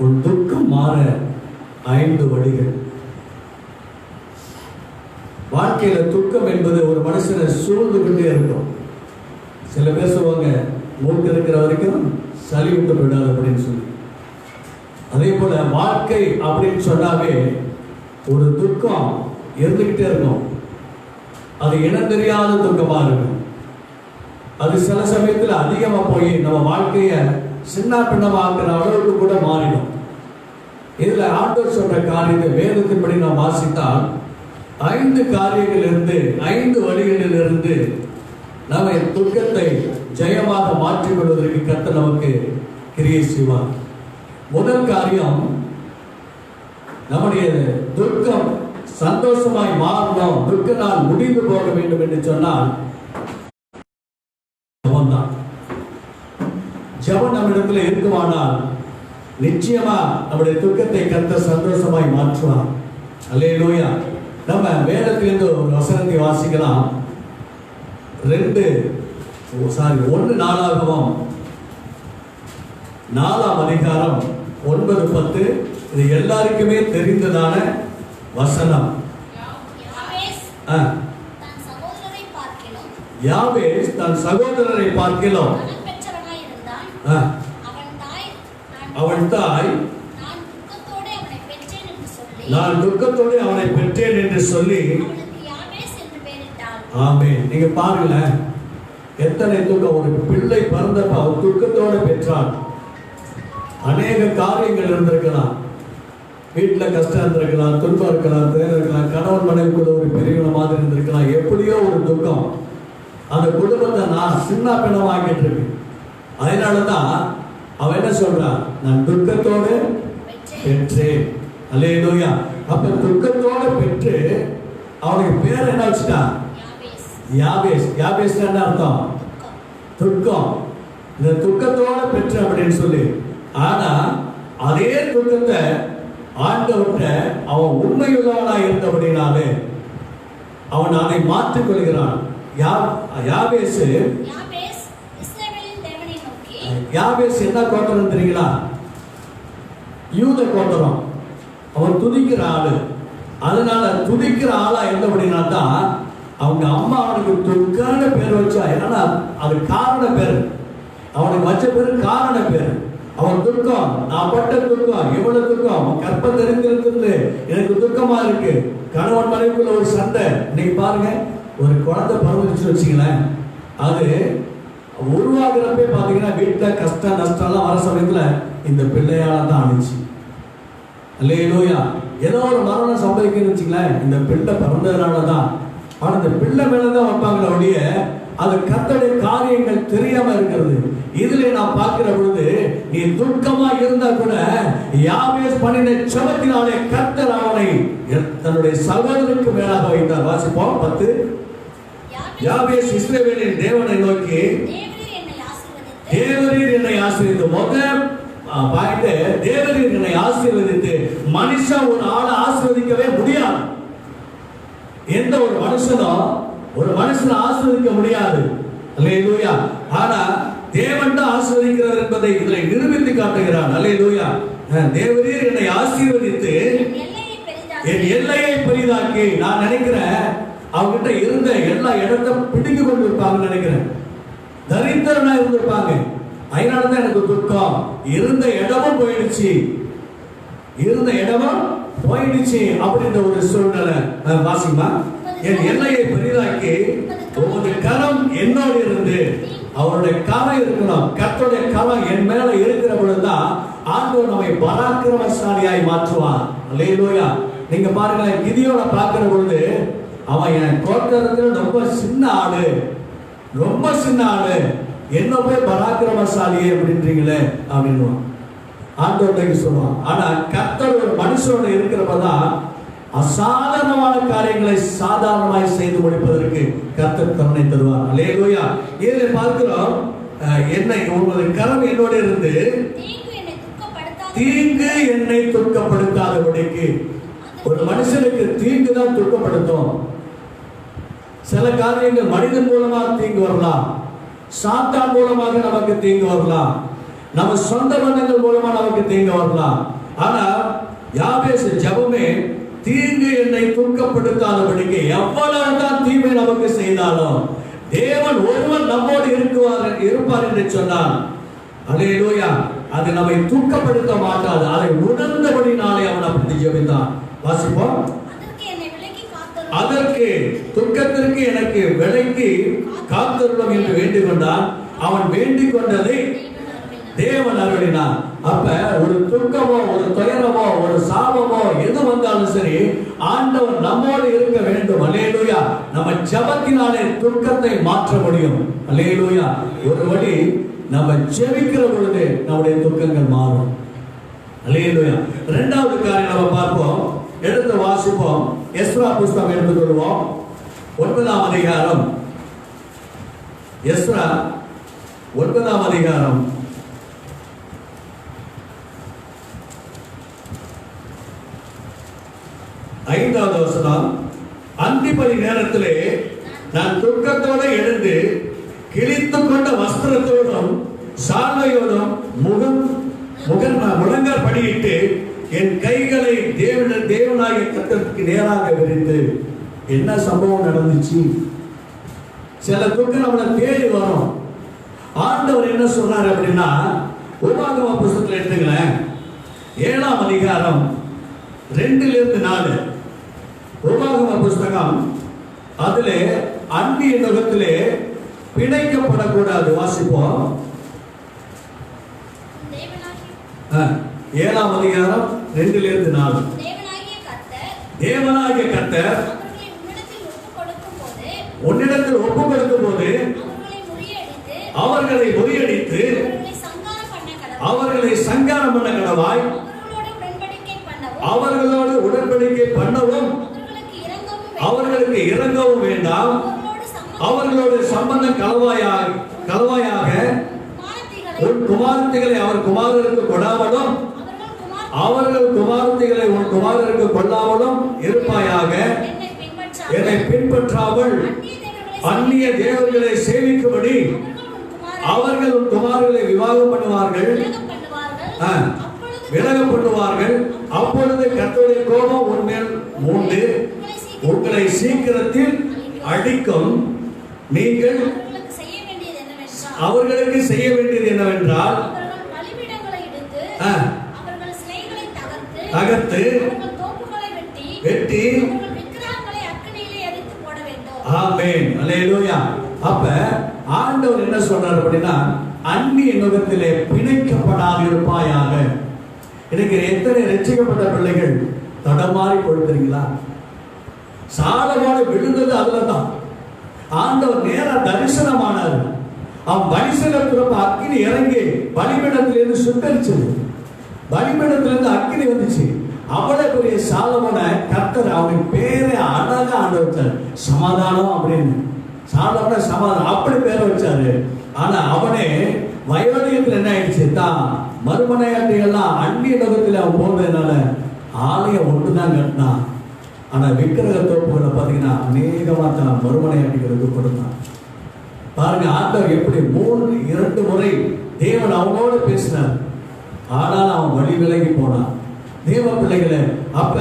உன் துக்கம் மாற 5 வழிகள். வாழ்க்கையில துக்கம் என்பது ஒரு மனுஷனை சூழ்ந்து கொண்டே இருக்கும். சில பேர் சொல்லுவாங்க, மூக்கு இருக்கிற வரைக்கும் சளி விட்டு விடாது அப்படின்னு சொல்லி. அதே போல வாழ்க்கை அப்படின்னு சொன்னாவே ஒரு துக்கம் இருந்துகிட்டே இருக்கும். அது இனம் தெரியாத துக்கமா இருக்கும். அது சில சமயத்தில் அதிகமாக போய் நம்ம வாழ்க்கையை சின்ன பின்னமாக்குற அளவுக்கு கூட மாறிடும். இதுல ஆண்டவர் சொல்ற காரியத்தை வேதத்தின்படி நாம் வாசித்தால் 5 காரியங்களிலிருந்து 5 வழிகளிலிருந்து நம்ம துக்கத்தை ஜெயமாக மாற்றிக் கொள்வதற்கு கர்த்தர் நமக்கு கிரியை செய்வார். முதல் காரியம், நம்முடைய துக்கம் சந்தோஷமாய் மாறணும், துக்க நாள் முடிந்து போக வேண்டும் என்று சொன்னால் ஜெபம்தான். ஜெபம் நம்மிடத்தில் இருக்குமானால் நிச்சயமா நம்முடைய துக்கத்தை கர்த்தர் சந்தோஷமாய் மாற்றுவார். அல்லேலூயா. நம்ம வேதத்திலிருந்து ஒரு வசனத்தை வாசிக்கலாம். 1 நாளாகமம் 4ஆம் அதிகாரம் 9-10. இது எல்லாருக்குமே தெரிந்ததான வசனம். யாவேஸ் தன் சகோதரரை பார்க்கிலும் அவன் தாய் நான் துக்கத்தோடு அவனை பெற்றேன் என்று சொல்லி ஆமென். நீங்க பாருங்களேன், எத்தனை துக்கம். ஒரு பிள்ளை பிறந்தப்ப அவர் துக்கத்தோடு பெற்றார். அநேக காரியங்கள் இருந்திருக்கலாம், வீட்டுல கஷ்டம் இருந்திருக்கலாம், துன்பம் இருக்கலாம், தேவை இருக்கலாம், கணவன் மனைவிக்குள்ள ஒரு பெரிய மாதிரி இருந்திருக்கலாம், எப்படியோ ஒரு துக்கம் அந்த குடும்பத்தை நான் சின்ன பின்னமாக்கிட்டு இருக்கு. அதனாலதான் அவன் என்ன சொல்றான், நான் துக்கத்தோடு பெற்றேன். அல்லேலூயா. அப்ப துக்கத்தோடு பெற்று அவனுக்கு பேர் என்ன வச்சுட்டான், யாபேஸ். யாபேஸ் என்ன அர்த்தம், துக்கம். இந்த துக்கத்தோடு பெற்று அப்படின்னு சொல்லி. ஆனா அதே துக்கத்தை ஆண்டவர்கிட்ட அவன் உண்மையுள்ளவனாய் இருந்தபடினாலே அவன் அதை மாற்றிக் கொள்கிறான். யாபேஸ் என்ன கோத்திரம் தெரியுங்களா, யூத கோத்திரம். அவன் துதிக்கிற ஆளு. அதனால துதிக்கிற ஆளா இருந்தபடினா தான் அவங்க அம்மா அவனுக்கு துக்கான பேர் வச்சா. ஏன்னா அது காரண பேர், அவனுக்கு வச்ச பேரு காரண பேர். அவன் துக்கம், நான் பட்ட துக்கம், எவ்வளவு துக்கம், அவன் கற்பம் தெரிந்திருக்கிறது எனக்கு துக்கமா இருக்கு. கணவன் மனைவிக்குள்ள ஒரு சண்டை. இன்னைக்கு பாருங்க, ஒரு குழந்தை பரவச்சு வச்சுங்களேன், அது உருவாகிறப்பே பாத்தீங்கன்னா வீட்டுல கஷ்டம் நஷ்டம்லாம் வர சமயத்துல இந்த பிள்ளையால தான் அணிச்சு. அல்லேலூயா. ஏதோ ஒரு மரணம் சம்பவிக்குன்னு வச்சுங்களேன், இந்த பிள்ளை பிறந்ததுனாலதான். ஆனா இந்த பிள்ளை மேலதான் வைப்பாங்களே ஒழிய அது கர்த்தருடைய காரியங்கள் தெரியாம இருக்கிறது. இதுல நான் பார்க்கிற பொழுது நீ துக்கமா இருந்தா கூட யாபேஸ் பண்ணின ஜெபத்தினாலே கர்த்தர் அவனை தன்னுடைய சகோதரனுக்கு மேலாக வைத்தார். வாசிப்போம் 10. யாபேஸ் இஸ்ரவேலின் தேவனை நோக்கி, தேவரீர் என்னை ஆசீர்வதித்து, முதல் பாயிண்ட், தேவரீர் என்னை ஆசீர்வதித்து. மனுஷன் ஒரு ஆளை ஆசீர்வதிக்கவே முடியாது. எந்த ஒரு மனுஷனும் ஒரு மனுஷனை ஆசீர்வதிக்க முடியாது. அல்லேலூயா. ஆனா தேவன் தான் ஆசீர்வதிக்கிறார் என்பதை இதுல நிரூபித்து காட்டுகிறார். அல்லேலூயா. தேவரீர் என்னை ஆசீர்வதித்து என் எல்லையை பெரிதாக்கி. நான் நினைக்கிறேன் அவங்கிட்ட இருந்த எல்லா இடத்தை பிடிக்க கொண்டு இருப்பாங்க நினைக்கிறேன். தரித்திரனா இருந்திருப்பாங்க. அதனாலதான் எனக்கு துக்கம். இருந்த இடமும் போயிடுச்சு, இருந்த இடமும் போயிடுச்சு அப்படின்ற ஒரு சூழ்நிலை. வாசிமா, என் எல்லையை பெரிதாக்கி உங்களுடைய கரம் என்னோடு இருந்து. அவருடைய கரம் இருக்கணும். கர்த்தருடைய கரம் என் மேல இருக்கிற பொழுதுதான் ஆண்டவர் நம்மை பராக்கிரமசாலியாய் மாற்றுவார். அல்லேலூயா. நீங்க பாருங்களேன், கிதியோனை பார்க்கிற பொழுது அவன் என் கோத்திரத்தில் ரொம்ப சின்ன ஆளு, ரொம்ப சின்ன ஆளு, என்ன போய் பராக்கிரமசாலியே அப்படின்றீங்களே அப்படின்னு ஆண்டவர்கிட்ட சொல்லுவான். ஆனா கர்த்தர் ஒரு மனுஷனோட இருக்கிறப்பதான் அசாதாரணமான காரியங்களை சாதாரணமாய் செய்து முடிப்பதற்கு கர்த்தர் கருணை தருவார். அல்லேலூயா. இதில் பார்க்கிறோம், என்னை உங்களுடைய கரம் என்னோட இருந்து தீங்கு என்னை துக்கப்படுத்தாதபடிக்கு. ஒரு மனுஷனுக்கு தீங்கு தான் துக்கப்படுத்தும். சில காரியங்கள் மனிதன் மூலமாக தீங்கு வரலாம், சாத்தான் மூலமாக நமக்கு தீங்கு வரலாம், நம்ம சொந்த பந்தங்கள் மூலமா நமக்கு தீங்கு வரலாம். ஆனா யாபேஸ் ஜெபமே, தீங்கு என்னை துக்கப்படுத்தாதபடிக்கு. எவ்வளவுதான் தீமை நமக்கு செய்தாலும் தேவன் ஒருவன் நம்மோடு இருப்பார் என்று சொன்னான். அல்லேலூயா. அது நம்மை துக்கப்படுத்த மாட்டாது. அதை உணர்ந்தபடினாலே அவன் அப்படி ஜெபித்தான். வாசிப்போம். அதற்கு துக்கத்திற்கு எனக்கு விலைக்கு காத்தருளும் என்று வேண்டிக் கொண்டான். அவன் வேண்டிக் கொண்டதை தேவன் அருளினார். அப்ப ஒரு துக்கமோ ஒரு துயரமோ ஒரு சாபமோ எது வந்தாலும் சரி, ஆண்டவர் நம்மோடு இருக்க வேண்டும். அல்லேலூயா. நம்ம ஜெபத்தினாலே துக்கத்தை மாற்ற முடியும். அல்லேலூயா. ஒரு வழி, நம்ம ஜெபிக்கிற பொழுது நம்முடைய துக்கங்கள் மாறும். அல்லேலூயா. இரண்டாவது காரியம் நம்ம பார்ப்போம், எடுத்து வாசிப்போம். எஸ்ரா புஸ்தகம் எடுத்துக்கொள்வோம். 9ஆம் அதிகாரம். எஸ்ரா 9ஆம் அதிகாரம் 5வது வசனம். அந்திப்படி நேரத்திலே நான் துக்கத்தோடு எழுந்து கிழித்துக் கொண்ட வஸ்திரத்தோடும் சால்வையோடும் முழங்கால் படியிட்டு என் கைகளை தேவனாகிய கர்த்தருக்கு நேராக விரித்து. என்ன சம்பவம் நடந்துச்சு? சில துக்கம் நம்மளை தேடி வரும். ஆண்டவர் என்ன சொல்றாரு அப்படின்னா, உபாகம புஸ்தகத்தில் எடுத்துங்களேன், 7ஆம் அதிகாரம் 2-4. உபாகம புஸ்தகம், அதிலே அந்நிய நுகத்திலே பிணைக்கப்படக்கூடாது. வாசிப்போம். 7ஆம் அதிகாரம் 2-4. தேவனாகிய கர்த்தர் உன்னிடத்தில் ஒப்பு கொடுக்கும் போது அவர்களை முறியடித்து அவர்களை சங்காரம் பண்ண கடவாய், அவர்களோடு உடன்படிக்கை பண்ணவும் அவர்களுக்கு இறங்கவும் வேண்டாம், அவர்களோடு சம்பந்தம் கலவாயாக உன் குமாரத்திகளை அவர் குமாரருக்கு கொடாமலும் அவர்கள் குமாரத்திகளை உன் குமாரருக்கு கொள்ளாமலும் இருப்பாயாக. என்னை பின்பற்றாமல் அந்நிய தேவர்களை சேவிக்கும்படி அவர்கள் உன் குமாரர்களை விவாகம் பண்ணுவார்கள், விலக பண்ணுவார்கள். அப்பொழுது கர்த்தருடைய கோபம் உன்மேல் மூண்டு உங்களை சீக்கிரத்தில் அடிக்கும். நீங்கள் அவர்களுக்கு செய்ய வேண்டியது என்னவென்றால், தகர்த்து வெட்டி. ஆமென், அல்லேலூயா. அப்ப ஆண்டவர் என்ன சொல்றாரு அப்படின்னா, அந்நிய நுகத்திலே பிணைக்கப்படாது இருப்பாயாக. இன்னைக்கு எத்தனை ரட்சிக்கப்பட்ட பிள்ளைகள் தடமாறி கொடுக்கிறீங்களா? சாலமோன் விழுந்தது அதுலதான். ஆண்டவர் நேரா தரிசனமானார். அவன் பலிசனத்திலிருந்து அக்கினி இறங்கி பலிபீடத்திலிருந்து சுட்டரிச்சது. பலிபீடத்திலிருந்து அக்கினி வந்துச்சு. அவ்வளவு பெரிய சாலமோனை கர்த்தர் அவனுக்கு பேரை அழகா ஆண்டு வச்சார், சமாதானம் அப்படின்னு. சாலமோன சமாதானம் அப்படி பேரை வச்சாரு. ஆனா அவனே வயோதிகத்தில் என்ன ஆயிடுச்சு, தான் மறுமனையாட்டிகள்லாம் அந்நிய நகரத்தில் அவன் போனதுனால ஆலயம் ஒன்றுதான் கட்டினான். ஆனா விக்கிரக தோப்புகளை பார்த்தீங்கன்னா அநேகமா தான் மறுமனையாட்டிகளுக்கு கொடுத்தான். பாருங்க, ஆண்டவர் எப்படி 2 முறை தேவன் அவனோடு பேசினார். ஆனால் அவன் வழி விலகி போனான். தேவ பிள்ளைகளை, அப்ப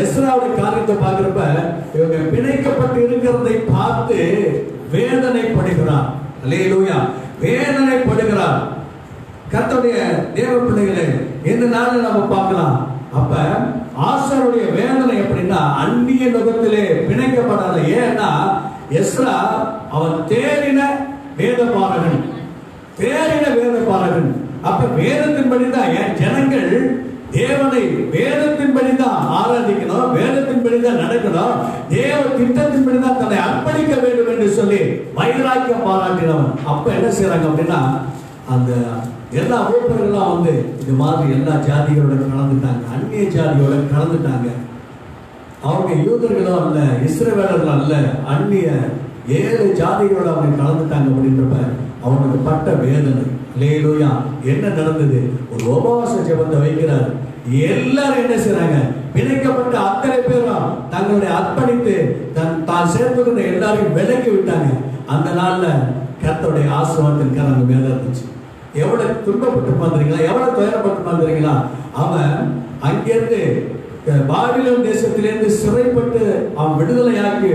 எஸ்ராவுடைய காரியத்தை பார்க்கிறப்ப இவங்க பிணைக்கப்பட்டு இருக்கிறதை பார்த்து வேதனைப்படுகிறார். அல்லேலூயா, வேதனைப்படுகிறார். கர்த்தருடைய தேவ பிள்ளைகளை இந்த நாளில் நம்ம பார்க்கலாம். அப்ப ஆசாருடைய வேதனை எப்படின்னா, அந்நிய நுகத்திலே பிணைக்கப்படாத. ஏன்னா எஸ்ரா அவன் தேறின வேதபாரகன், தேறின வேதபாரகன். அப்ப வேதத்தின்படிதான் என் ஜனங்கள் தேவனை வேதத்தின்படிதான் ஆராதிக்கணும், வேதத்தின்படிதான் நடக்கணும், தேவ திட்டத்தின்படிதான் தன்னை அர்ப்பணிக்க வேண்டும் என்று சொல்லி வைராக்கியம் பாராட்டினவன். அப்ப என்ன செய்யறாங்க அப்படின்னா, அந்த எல்லா ஊப்பர்களும் வந்து இது மாதிரி எல்லா ஜாதிகளோட கலந்துட்டாங்க, அந்நிய ஜாதியோட கலந்துட்டாங்க. அவங்க யூதர்களும் அல்ல, இஸ்ரவேலர்கள் அல்ல, அந்நிய 7 ஜாதிகளோட அவங்க கலந்துட்டாங்க. அப்படின்றப்ப அவனுக்கு பட்ட வேதனை. அல்லேலூயா. என்ன நடந்தது? ஒரு உபவாச ஜெபத்தை வைக்கிறார். எல்லாரும் என்ன செய்றாங்க? பிணைக்கப்பட்ட அத்தனை பேரும் தங்களுடைய அர்ப்பணித்து தான் சேர்த்துக்கிட்ட எல்லாரையும் விலக்கி விட்டாங்க. அந்த நாள்ல கர்த்தருடைய ஆசீர்வாதத்தின் கரம் மேல இருந்துச்சு. எவ்வளவு துன்பப்பட்டு பார்த்துறீங்களா? எவ்வளவு துயரப்பட்டு பார்த்துறீங்களா? அவன் அங்கிருந்து பாபிலோன் தேசத்திலிருந்து சிறைப்பட்டு அவன் விடுதலையாக்கி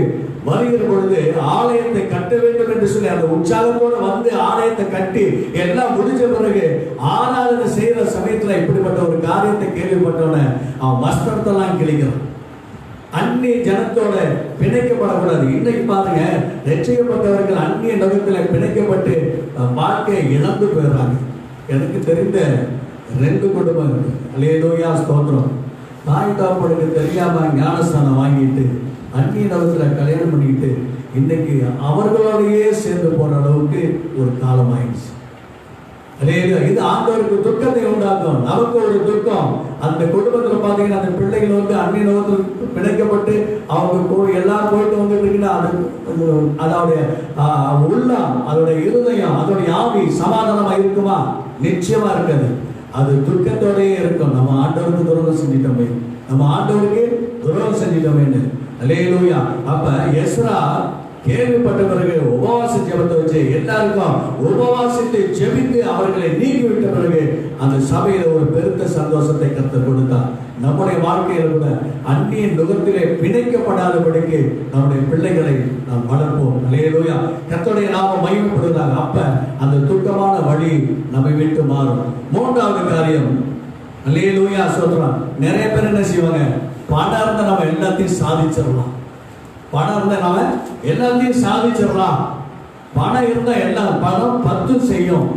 வருகிற பொழுது ஆலயத்தை கட்ட வேண்டும் என்று சொல்லி அந்த உற்சாகத்தோடு வந்து ஆலயத்தை கட்டி எல்லாம் முடிஞ்ச பிறகு ஆராதனை செய்யற சமயத்துல இப்படிப்பட்ட ஒரு காரியத்தை கேள்விப்பட்டவன அவன் வஸ்திரத்தெல்லாம் கிழிக்கிறான். அந்நிய ஜனத்தோட பிணைக்கப்படக்கூடாது. இன்னைக்கு பாருங்க, ரட்சிக்கப்பட்டவர்கள் அந்நிய நகரத்தில் பிணைக்கப்பட்டு வாழ்க்கையை இழந்து போயிடுறாங்க. எனக்கு தெரிந்த 2 குடும்பம் இருக்கு. அல்லேலூயா, ஸ்தோத்திரம். தாய் தாப்பனுக்கு தெரியாம ஞானஸ்தானம் வாங்கிட்டு அந்நிய நகரத்தில் கல்யாணம் பண்ணிக்கிட்டு இன்னைக்கு அவர்களோடையே சேர்ந்து போற அளவுக்கு ஒரு காலம் ஆயிடுச்சு. இது ஆண்டவருக்கு துக்கத்தை உண்டாக்கும், நமக்கு ஒரு துக்கம். அந்த குடும்பத்துல பாத்தீங்கன்னா அந்த பிள்ளைகள் வந்து அந்நிய நோக்கத்தில் பிணைக்கப்பட்டு அவங்க எல்லாம் போயிட்டு வந்துட்டு இருக்குன்னா அதோடைய உள்ளம், அதோடைய இருதயம், அதோடைய ஆவி சமாதானமா இருக்குமா? நிச்சயமா இருக்காது. அது துக்கத்தோடயே இருக்கும். நம்ம ஆண்டவருக்கு துரோகம் செஞ்சிட்டோமே, நம்ம ஆண்டவருக்கு துரோகம் செஞ்சிட்டோமே. அல்லேலூயா. அப்ப எஸ்ரா கேள்விப்பட்ட பிறகு உபவாச ஜெபத்தை வச்சு எல்லாருக்கும் உபவாசித்து ஜெபித்து அவர்களை நீக்கிவிட்ட பிறகு அந்த சபையில ஒரு பெருத்த சந்தோஷத்தை கர்த்தர் கொடுத்தார். நம்முடைய வாழ்க்கையில கூட அந்நிய நுகத்திலே பிணைக்கப்படாதபடிக்கு நம்முடைய பிள்ளைகளை நாம் வளர்ப்போம். அல்லேலூயா. கர்த்தருடைய நாமம் மகிமைப்படுவதாக. அப்ப அந்த துக்கமான வழி நம்மை விட்டு மாறும். மூன்றாவது காரியம், அல்லேலூயா சொல்றான். நிறைய பேர் என்ன செய்வாங்க, பணம் இருந்தா நம்ம எல்லாத்தையும் சாதிச்சிடலாம், பணம் இருந்தா நாம எல்லாத்தையும் சாதிச்சிடலாம், பணம் இருந்தா எல்லாம் பணம் 10 செய்யும்,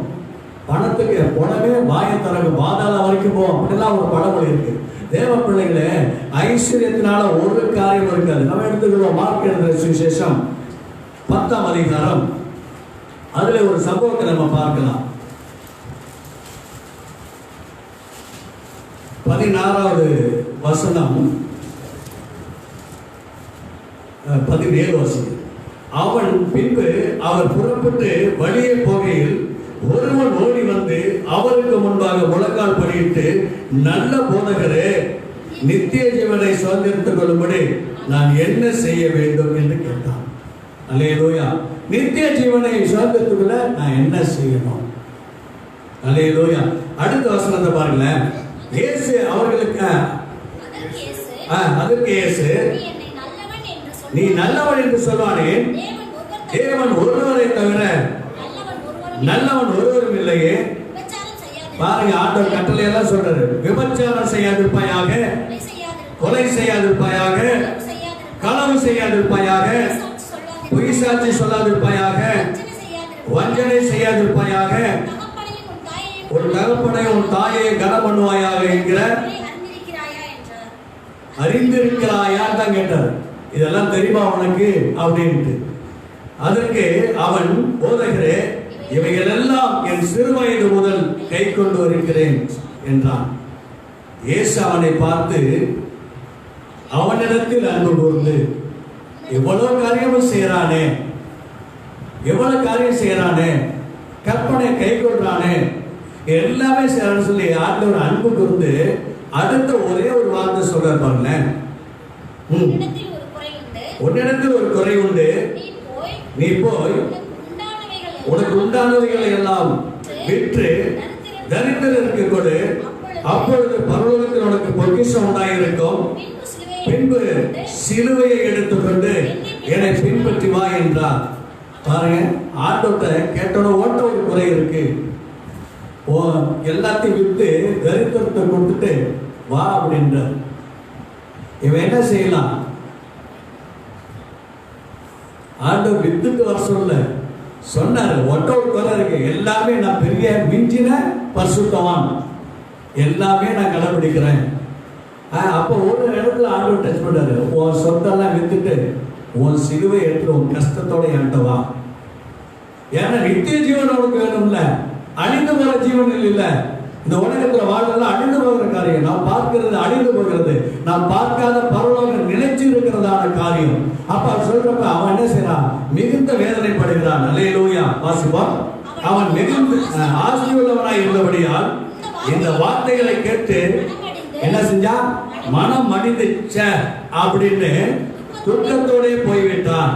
பணத்துக்கு பணமே வாயை திறக்கு, பாதாளம் வரைக்கும் போகும், அப்படிலாம் ஒரு பழமொழி இருக்கு. தேவ பிள்ளைகளே, ஐஸ்வர்யத்தினால ஒரு காரியம் இருக்காது. நம்ம எடுத்துக்கிறோம் மார்க் எழுதின சுவிசேஷம் 10ஆம் அதிகாரம், அதுல ஒரு சம்பவத்தை நம்ம பார்க்கலாம். 16வது வசனம் 17 வசனம். அவன் பின்பு அவர் புறப்பட்டு வழியே போகையில் ஒருவன் ஓடி வந்து அவருக்கு முன்பாக முழங்கால் படியிட்டு, நல்ல போதகரே, நித்திய ஜீவனை சுதந்திரித்துக் கொள்ளும்படி நான் என்ன செய்ய வேண்டும் என்று கேட்டான். அல்லேலூயா. நித்திய ஜீவனை சுதந்திரித்துக் கொள்ள நான் என்ன செய்யணும்? அல்லேலூயா. அடுத்த வசனத்தை பாருங்களேன். இயேசு அவர்களுக்கு அதற்கு இயேசு, நீ நல்லவன் என்று சொல்வானே, தேவன் ஒருவரை தவிர நல்லவன் ஒருவரும் இல்லையே. பாருங்க, ஆண்டவர் கட்டளை எல்லாம் சொல்றாரு. விபச்சாரம் செய்யாதிருப்பாயாக, கொலை செய்யாதிருப்பாயாக, களவு செய்யாதிருப்பாயாக, பொய் சாட்சி சொல்லாதிருப்பாயாக, வஞ்சனை செய்யாதிருப்பாயாக, ஒரு தகப்பனை உன் தாயை கனம் பண்ணுவாயாக என்கிற அறிந்திருக்கிறாயா தான் கேட்டார். இதெல்லாம் தெரியுமா உனக்கு அப்படின்ட்டு. அதற்கு அவன், போதகரே, இவைகள் எல்லாம் என் சிறுவயது முதல் கை கொண்டு வருகிறேன் என்றான். இயேசு அவனை பார்த்து அவனிடத்தில் அன்பு கூர்ந்து, எவ்வளவு காரியமும் செய்யறானே, எவ்வளவு காரியம் செய்யறானே, கற்பனை கை கொள்றானே, எல்லாமே செய்யறான்னு சொல்லி ஆண்டவர் அன்பு கூர்ந்து அடுத்த ஒரே ஒரு வார்த்தை சொல்றார் பாருங்க. உன்னிடத்தில் ஒரு குறை உண்டு, நீ போய் உனக்கு உண்டானவைகளை எல்லாம் விற்று தரித்திரருக்கு கொடு, அப்பொழுது பரலோகத்தில் உனக்கு பொக்கிஷம் உண்டாயிருக்கும், பின்பு சிலுவையை எடுத்துக்கொண்டு என்னை பின்பற்றி வா என்றார். பாருங்க, ஆட்டோட்ட கேட்டோட ஓட்ட ஒரு குறை இருக்கு. எல்லாத்தையும் விற்று தரித்திரத்தை கொடுத்துட்டு வா அப்படின்ற. இவன் என்ன செய்யலாம்? ஆண்டவர் வித்துட்டு வர சொல்ல சொன்னாரு. ஒட்ட ஒரு குறை இருக்கு, எல்லாமே நான் பெரிய மிஞ்சின பரிசுத்தவான், எல்லாமே நான் கடைபிடிக்கிறேன். அப்போ ஒரு இடத்துல ஆண்டவர் டச் பண்ணாரு. உன் சொத்தெல்லாம் வித்துட்டு உன் சிலுவை எடுத்து உன் கஷ்டத்தோட என்கிட்ட வா. ஏன்னா நித்திய ஜீவன் உனக்கு வேணும்ல, அழிந்து போற ஜீவன் இல்ல. இந்த உலகத்துல வாழ்றதுல அழிந்து போகிற காரியம், நாம் பார்க்கிறது அழிந்து போகிறது, நாம் பார்க்காத பரலோகம் நிலைச்சு இருக்கிறதான காரியம். அப்ப சொல்றப்ப அவன் என்ன செய்யறான்? மிகுந்த வேதனைப்படுகிறான். அல்லேலூயா. வாசிப்போம். அவன் மிகுந்த ஆஸ்தி உள்ளவனாய் இருந்தபடியால் இந்த வார்த்தைகளை கேட்டு என்ன செஞ்சான்? மனம் மடிந்துச்ச அப்படின்னு துக்கத்தோட போய்விட்டான்.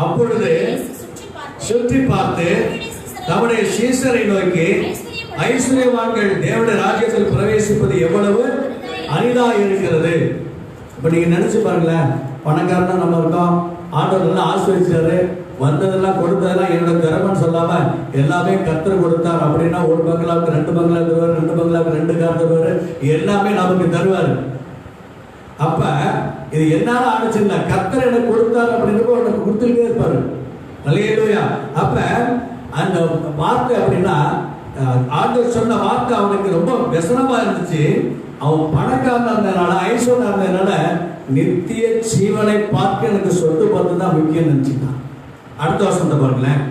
அப்பொழுது சுற்றி பார்த்து தம்முடைய சீசரை நோக்கி, ஐஸ்வர்யவான்கள் தேவனுடைய ராஜ்யத்தில் பிரவேசிப்பது எவ்வளவு அரிதா இருக்கிறது. இப்ப நீங்க நினைச்சு பாருங்களேன், பணக்காரனா நம்ம இருக்கோம், ஆண்டவர் எல்லாம் ஆஸ்வதிச்சாரு, வந்ததெல்லாம் கொடுத்ததெல்லாம் என்னோட கர்மன்னு சொல்லாம எல்லாமே கர்த்தர் கொடுத்தார் அப்படின்னா, ஒரு பங்களாவுக்கு 2 பங்களா தருவார், 2 பங்களாவுக்கு 2 கார் தருவார், எல்லாமே நமக்கு தருவாரு. அப்ப இது என்னால ஆணுச்சுன்னா கர்த்தர் எனக்கு கொடுத்தார் அப்படின்னு உனக்கு கொடுத்துட்டே இருப்பாரு. அல்லேலூயா. அப்ப அந்த வார்த்தை அப்படின்னா, ஆண்டவர் சொன்ன வார்த்தை அவனுக்கு ரொம்ப व्यसனமா இருந்துச்சு. அவன் பணக்காரனா இருந்ததுனால, ஐஸ்வர்யா இருந்ததுனால நித்திய ஜீவனை பார்க்க எனக்கு சொத்து பார்த்து தான் முக்கியம் நினைச்சுட்டான். அடுத்த வருஷத்தை பாருங்களேன்.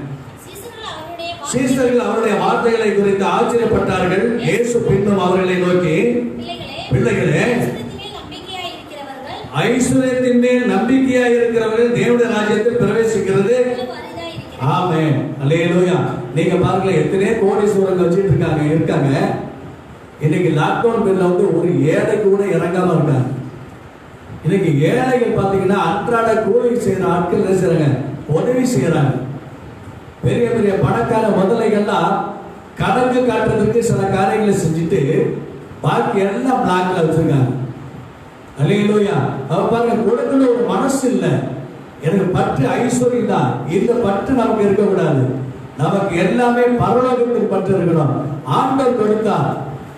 சீஷர்கள் அவருடைய வார்த்தைகளை குறித்து ஆச்சரியப்பட்டார்கள். இயேசு பின்னும் அவர்களை நோக்கி, பிள்ளைகளே, ஐஸ்வர்யத்தின் மேல் நம்பிக்கையாய் இருக்கிறவர்கள் தேவனுடைய ராஜ்யத்தில் பிரவேசிக்கிறது. ஆமென், அல்லேலூயா. நீங்க பாருங்க, எத்தனை கோடீஸ்வரர்கள் வச்சிட்டு இருக்காங்க. இன்னைக்கு லாக்டவுன் பில்ல வந்து ஒரு ஏழை கூட இறங்காம இருக்காங்க. இன்னைக்கு ஏழைகள் பாத்தீங்கன்னா அன்றாட கூலி செய்யற ஆட்கள் என்ன செய்யறாங்க? உதவி செய்யறாங்க. பெரிய பெரிய பணக்கார முதலைகள்லாம் கணக்கு காட்டுறதுக்கு சில காரியங்களை செஞ்சுட்டு பாக்கி எல்லாம் பிளாக்ல வச்சிருக்காங்க. அல்லேலூயா. அவ பாருங்க, கொடுக்கணும் ஒரு மனசு இல்லை. எனக்கு பற்று ஐஸ்வர்யம் தான். இந்த பற்று நமக்கு இருக்கக்கூடாது. நமக்கு எல்லாமே பரலோகத்தில் பற்று இருக்கணும். ஆண்டவர் கொடுத்தா,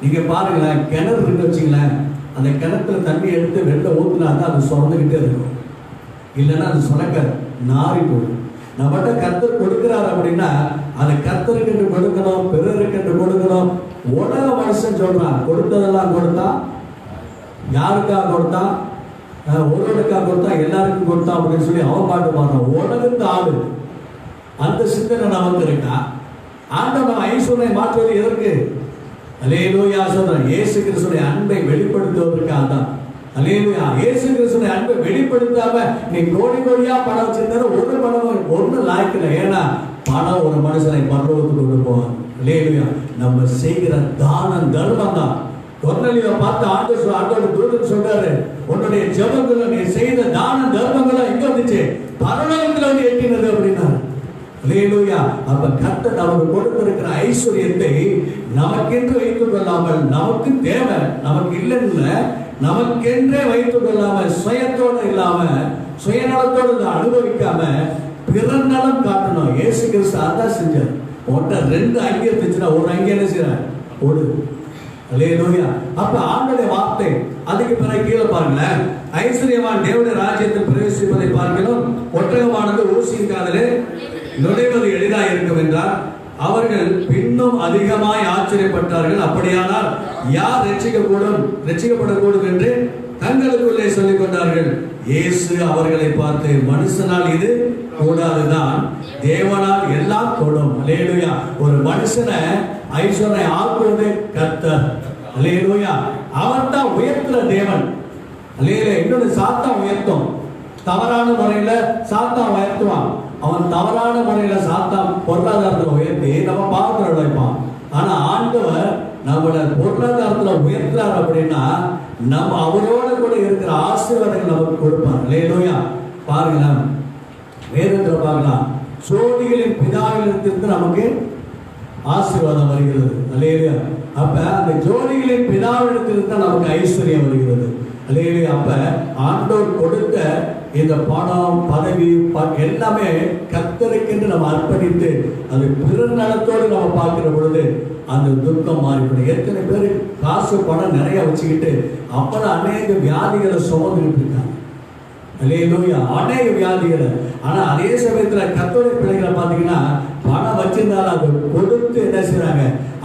நீங்க பாருங்களேன், கிணறு இருக்கு வச்சுங்களேன், அந்த கிணத்துல தண்ணி எடுத்து வெளில ஊத்துனா தான் அது சுரந்துகிட்டே இருக்கும். இல்லைன்னா அது சுரக்க நாரி போடும். நம்மகிட்ட கர்த்தர் கொடுக்கிறார் அப்படின்னா அதை கர்த்தருக்கு என்று கொடுக்கணும், பிறருக்கு என்று கொடுக்கணும். உலக மனுஷன் சொல்றான், கொடுத்ததெல்லாம் கொடுத்தா, யாருக்காக கொடுத்தா? ஒருவருக்காக கொடுத்தா, எல்லாருக்கும் கொடுத்தா அப்படின்னு சொல்லி அவன் பாட்டு பாடுறான். உலகத்து ஆளு அந்த சிந்தனை நமக்கு இருக்கா? ஆண்டவன் ஐஸ்வர்யம் மாற்றுவது எதற்கு? அல்லேலூயா சொல்றேன். இயேசு கிறிஸ்துவின் அன்பை வெளிப்படுத்துவதற்காக தான். அல்லேலூயா. இயேசு கிறிஸ்துவின் அன்பை வெளிப்படுத்தாம நீ கோடி கோடியா பணம் வச்சிருந்தாலும் ஒரு பணம் ஒண்ணு லாய்க்கல. ஏன்னா பணம் ஒரு மனுஷனை பரலோகத்துக்கு கொண்டு போவான். அல்லேலூயா. நம்ம செய்கிற தானம் தர்மம் தான். கொர்நேலியை பார்த்து ஆண்டவர் தூதன் சொல்றாரு, உன்னுடைய ஜெபங்களும் நீ செய்த தான தர்மங்களும் எங்க வந்துச்சு? பரலோகத்துல வந்து எட்டினது அப்படின்னாரு. அல்லேலூயா. அப்ப கர்த்தர் நமக்கு கொடுத்திருக்கிற ஐஸ்வர்யத்தை நமக்கென்று வைத்துக் கொள்ளாமல், நமக்கு தேவை, நமக்கு இல்லைன்னு நமக்கென்றே வைத்துக் கொள்ளாமல், சுயத்தோடு இல்லாம, சுயநலத்தோடு அனுபவிக்காம பிறர் நலம் காட்டணும். இயேசு கிறிஸ்து அதான் செஞ்சார். ஒன்றை 2 அங்கி இருந்துச்சுன்னா ஒரு அங்கி என்ன செய்யறார்? ஓடு. அல்லேலூயா. அப்ப ஆண்டவருடைய வார்த்தை. அதுக்கு பிறகு கீழே பாருங்களேன், ஐஸ்வர்யவான் தேவனுடைய ராஜ்யத்தில் பிரவேசிப்பதை பார்க்கிறோம். ஒட்டகமானது ஊசியின் காதிலே நுழைவது எளிதாக இருக்கும் என்றார். அவர்கள் பின்னும் அதிகமாய் ஆச்சரியப்பட்டார்கள். அப்படியானால் யார் ரட்சிக்கப்படக்கூடும் என்று தங்களுக்குள்ளே சொல்லிக் கொண்டார்கள். இயேசு அவர்களை பார்த்து, மனுஷனால் இது கூடாதுதான், தேவனால் எல்லாம் கூடும். அல்லேலூயா. ஒரு மனுஷனை ஐஸ்வர்யம் ஆக்குவது கர்த்தர். அல்லேலூயா. அவர் தான் உயர்த்துற தேவன். அல்லேலூயா. இன்னொரு சாத்தான் உயர்த்தும். தவறான முறையில சாத்தான் உயர்த்துவான். அவன் தவறான முறையில சாத்தான் பொருளாதாரத்துல உயர்த்தி நம்ம பாவத்தில் உழைப்பான். ஆனா ஆண்டவர் நம்மள பொருளாதாரத்துல உயர்த்துறார் அப்படின்னா நம்ம அவரோட கூட இருக்கிற ஆசீர்வாதங்கள் நமக்கு கொடுப்பார். அல்லேலூயா. பாருங்களேன், வேதத்துல பார்க்கலாம், ஜோதிகளின் பிதாவிலிருந்து நமக்கு ஆசீர்வாதம் வருகிறது. அல்லேலூயா. அப்ப அந்த ஜோதிகளின் பிதாவிலிருந்து நமக்கு ஐஸ்வர்யம் வருகிறது. அல்லேலூயா. அப்ப ஆண்டவர் கொடுத்த இந்த பணம், பதவி எல்லாமே கர்த்தருக்கென்று நம்ம அர்ப்பணித்து அது பிறர் நலத்தோடு நம்ம பார்க்கிற பொழுது அந்த துக்கம் மாறிவிடும். எத்தனை பேர் காசு பணம் நிறைய வச்சுக்கிட்டு அப்பதான் அநேக வியாதிகளை சுமந்துட்டு இருக்காங்க. அல்லேலூயா. அநேக வியாதிகளை. ஆனா அதே சமயத்துல கர்த்தருடைய பிள்ளைகளை பார்த்தீங்கன்னா பணம் வச்சிருந்தாலும் அதை கொடுத்து என்ன செய்யறாங்க?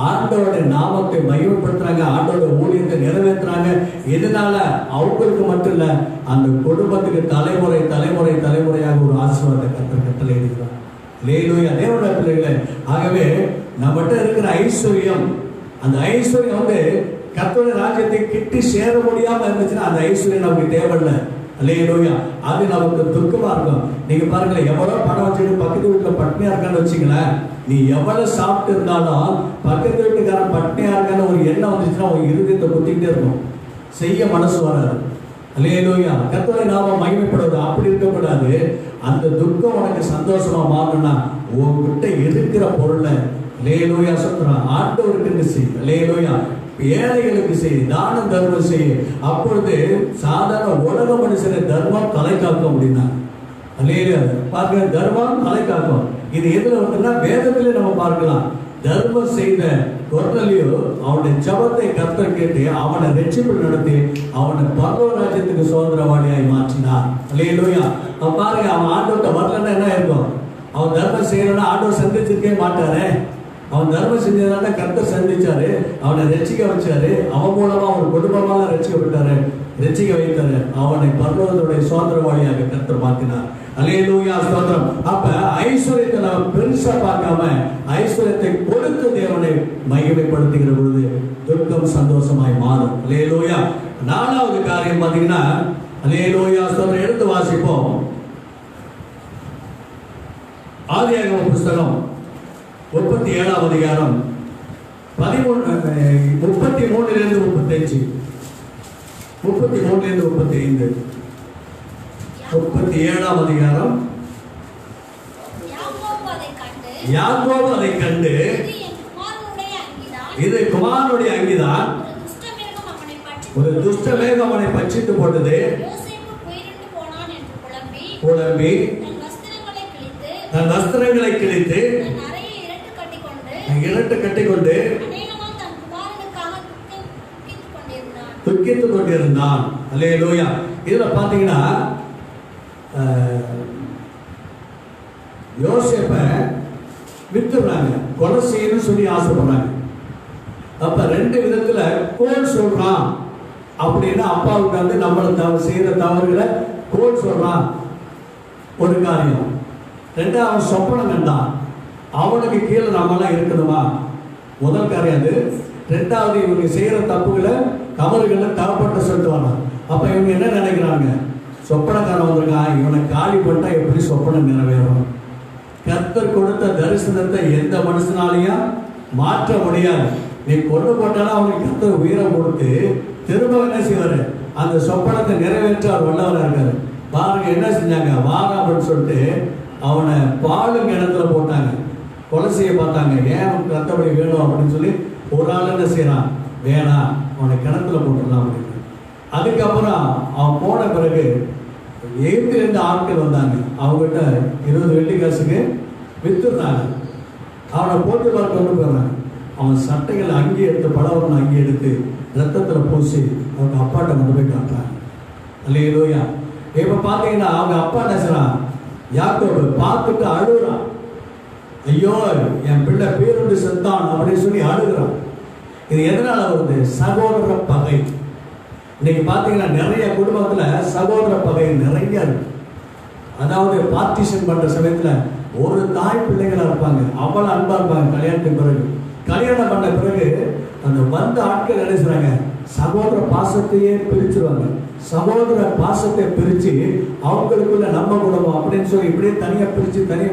ஆண்டவருடைய நாமத்தை மகிமைப்படுத்துறாங்க, ஆண்டவருடைய ஊழியத்தை நிறைவேற்றுறாங்க. இதனால அவங்களுக்கு மட்டும் இல்ல, அந்த குடும்பத்துக்கு தலைமுறையாக ஒரு ஆசீர்வாதத்தை கர்த்தர் கட்டளை இருக்கிறார். அல்லேலூயா. தேவனுடைய பிள்ளைகளே, ஆகவே நம்மகிட்ட இருக்கிற ஐஸ்வர்யம், அந்த ஐஸ்வர்யம் வந்து கர்த்தருடைய ராஜ்யத்தை கிட்டி சேர முடியாம இருந்துச்சுன்னா அந்த ஐஸ்வர்யம் நமக்கு தேவையில்லை. அல்லேலூயா. அது நமக்கு துக்கமா இருக்கும். நீங்க பாருங்களேன், எவ்வளவு பணம் வச்சுட்டு பக்கத்து வீட்டுல பட்னியா இருக்கான்னு வச்சுங்களேன், நீ எவ்வளவு சாப்பிட்டு இருந்தாலும் பக்கத்து வீட்டுக்காரன் பட்னியா இருக்கான்னு ஒரு எண்ணம் வந்துச்சுன்னா உன் இருதயத்தை குத்திக்கிட்டே இருக்கும், செய்ய மனசு வராது. அல்லேலூயா. கர்த்தருடைய நாமம் மகிமைப்படுவது அப்படி இருக்கக்கூடாது. அந்த துக்கம் உனக்கு சந்தோஷமா மாறணும்னா உன்கிட்ட இருக்கிற பொருளை அல்லேலூயா சொல்றான், ஆண்டவருக்கு செய். அல்லேலூயா. ஏழைகளுக்கு செய், தானம் தர்மம் செய். அப்பொழுது சாதாரண உலக மனுஷனை தர்மம் தலை காக்கும் அப்படின்னா. அல்லேலூயா. பார்க்க, தர்மம் தலை காக்கும். இது எதுல வந்துன்னா வேதத்திலே நம்ம பார்க்கலாம். தர்மம் செய்த கொர்நேலியு அவனுடைய ஜபத்தை கர்த்தர் கேட்டு அவனை ரட்சிப்பு நடத்தி அவனை பரலோக ராஜ்யத்துக்கு சுதந்திரவாளியாய் மாற்றினார். அல்லேலூயா. பாருங்க, அவன் ஆண்டவர்கிட்ட வரலன்னா என்ன இருக்கும்? அவன் தர்மம் செய்யலன்னா ஆண்டவர் சந்திச்சிருக்கே மாட்டாரே. அவன் தர்மம் செஞ்சதுனால கர்த்தர் சந்திச்சாரு, அவனை ரட்சிக்க வச்சாரு, அவன் மூலமா அவன் குடும்பமாக ரட்சிக்கப்பட்டாரு, ரட்சிக்க வைத்தாரு. அவனை பரலோகத்துடைய சுதந்திரவாளியாக கர்த்தர் மாத்தினார். அல்லேலூயா, ஸ்தோத்திரம். அப்ப ஐஸ்வர்யத்தை நம்ம பெருசா பார்க்காம ஐஸ்வர்யத்தை கொடுத்து தேவனை மகிமைப்படுத்துகிற பொழுது துக்கம் சந்தோஷமாய் மாறும். அல்லேலூயா. நாலாவது காரியம் பாத்தீங்கன்னா, அல்லேலூயா, ஸ்தோத்திரம். எடுத்து வாசிப்போம். ஆதியாகம புஸ்தகம் 37ஆம் அதிகாரம் 33 33 35 33 35 37ஆம் அதிகாரம். யாக்கோபு அதை கண்டு, இது குமாரனுடைய அங்கிதான், ஒரு துஷ்ட மேகம் அவனை பட்சித்து போட்டது, புலம்பி தன் வஸ்திரங்களை கிழித்து இரட்டு கட்டிக்கொண்டு துக்கித்துக் கொண்டிருந்தான். அல்லேலூயா. இதுல பாத்தீங்கன்னா யோசேப்ப வித்துறாங்க, கொலை செய்யணும்னு சொல்லி ஆசைப்படுறாங்க. அப்ப ரெண்டு விதத்துல கோல் சொல்றான் அப்படின்னா, அப்பாவுக்கு வந்து நம்மளை செய்யற தவறுகளை கோல் சொல்றான் ஒரு காரியம். ரெண்டாவது அவன் சொப்பனம் கண்டான், அவனுக்கு கீழே நம்மளாம் இருக்கணுமா, முதல் காரியம் அது. ரெண்டாவது இவங்க செய்யற தப்புகளை தவறுகளை தவப்பட்ட சொல்லிட்டு வரான். அப்ப இவங்க என்ன நினைக்கிறாங்க, சொப்பனக்காரன் வந்திருக்கான், இவனை காலி பண்ணிட்டா எப்படி சொப்பனம் நிறைவேறும்? கர்த்தர் கொடுத்த தரிசனத்தை எந்த மனுஷனாலையும் மாற்ற முடியாது. நீ கொண்டு போட்டாலும் அவனுக்கு கர்த்தர் உயிரம் கொடுத்து திரும்ப என்ன செய்வாரு, அந்த சொப்பனத்தை நிறைவேற்ற அவர் வல்லவராக இருக்காரு. பாருங்க என்ன செஞ்சாங்க, வாரா அப்படின்னு சொல்லிட்டு அவனை பாலும் கிணத்துல போட்டாங்க, கொலை செய்ய பார்த்தாங்க. ஏன் அவனுக்கு ரத்தப்படி வேணும் அப்படின்னு சொல்லி ஒரு ஆள் என்ன செய்யறான், வேணாம் அவனை கிணத்துல போட்டுடலாம் அப்படின்னு. அதுக்கப்புறம் அவன் போன பிறகு எகிப்திலிருந்து ஆட்கள் வந்தாங்க, அவங்ககிட்ட 20 வெள்ளி காசுக்கு வித்துடுறாங்க. அவனை போட்டு பார்த்து கொண்டு போயிடுறாங்க. அவன் சட்டைகளை அங்கேயே எடுத்து, பலவரனை அங்கேயே எடுத்து ரத்தத்தில் பூசி அவங்க அப்பாட்ட கொண்டு போய் காட்டுறாங்க. அல்லேலூயா. இப்போ பார்த்தீங்கன்னா அவங்க அப்பா என்ன செய்றான், யாக்கோபு பார்த்துட்டு அழுகுறான். ஐயோ என் பிள்ளை பேருண்டு செத்தான் அப்படின்னு சொல்லி அழுகுறான். இது எதனால வருது, சகோதர பகை. இன்னைக்கு பார்த்தீங்கன்னா நிறைய குடும்பத்தில் சகோதர பகை நிறைய இருக்கு. அதாவது பார்ட்டிஷன் பண்ற சமயத்தில் ஒரு தாய் பிள்ளைகளா இருப்பாங்க, அவ்வளோ அன்பா இருப்பாங்க. கல்யாணத்துக்கு பிறகு, கல்யாணம் பண்ண பிறகு அந்த வந்த ஆட்கள் என்ன செய்றாங்க, சகோதர பாசத்தையே பிரிச்சுருவாங்க. சகோதர பாசத்தை பிரிச்சு அவங்களுக்குள்ள நம்ம குடும்பம் அப்படின்னு சொல்லி இப்படியே தனியா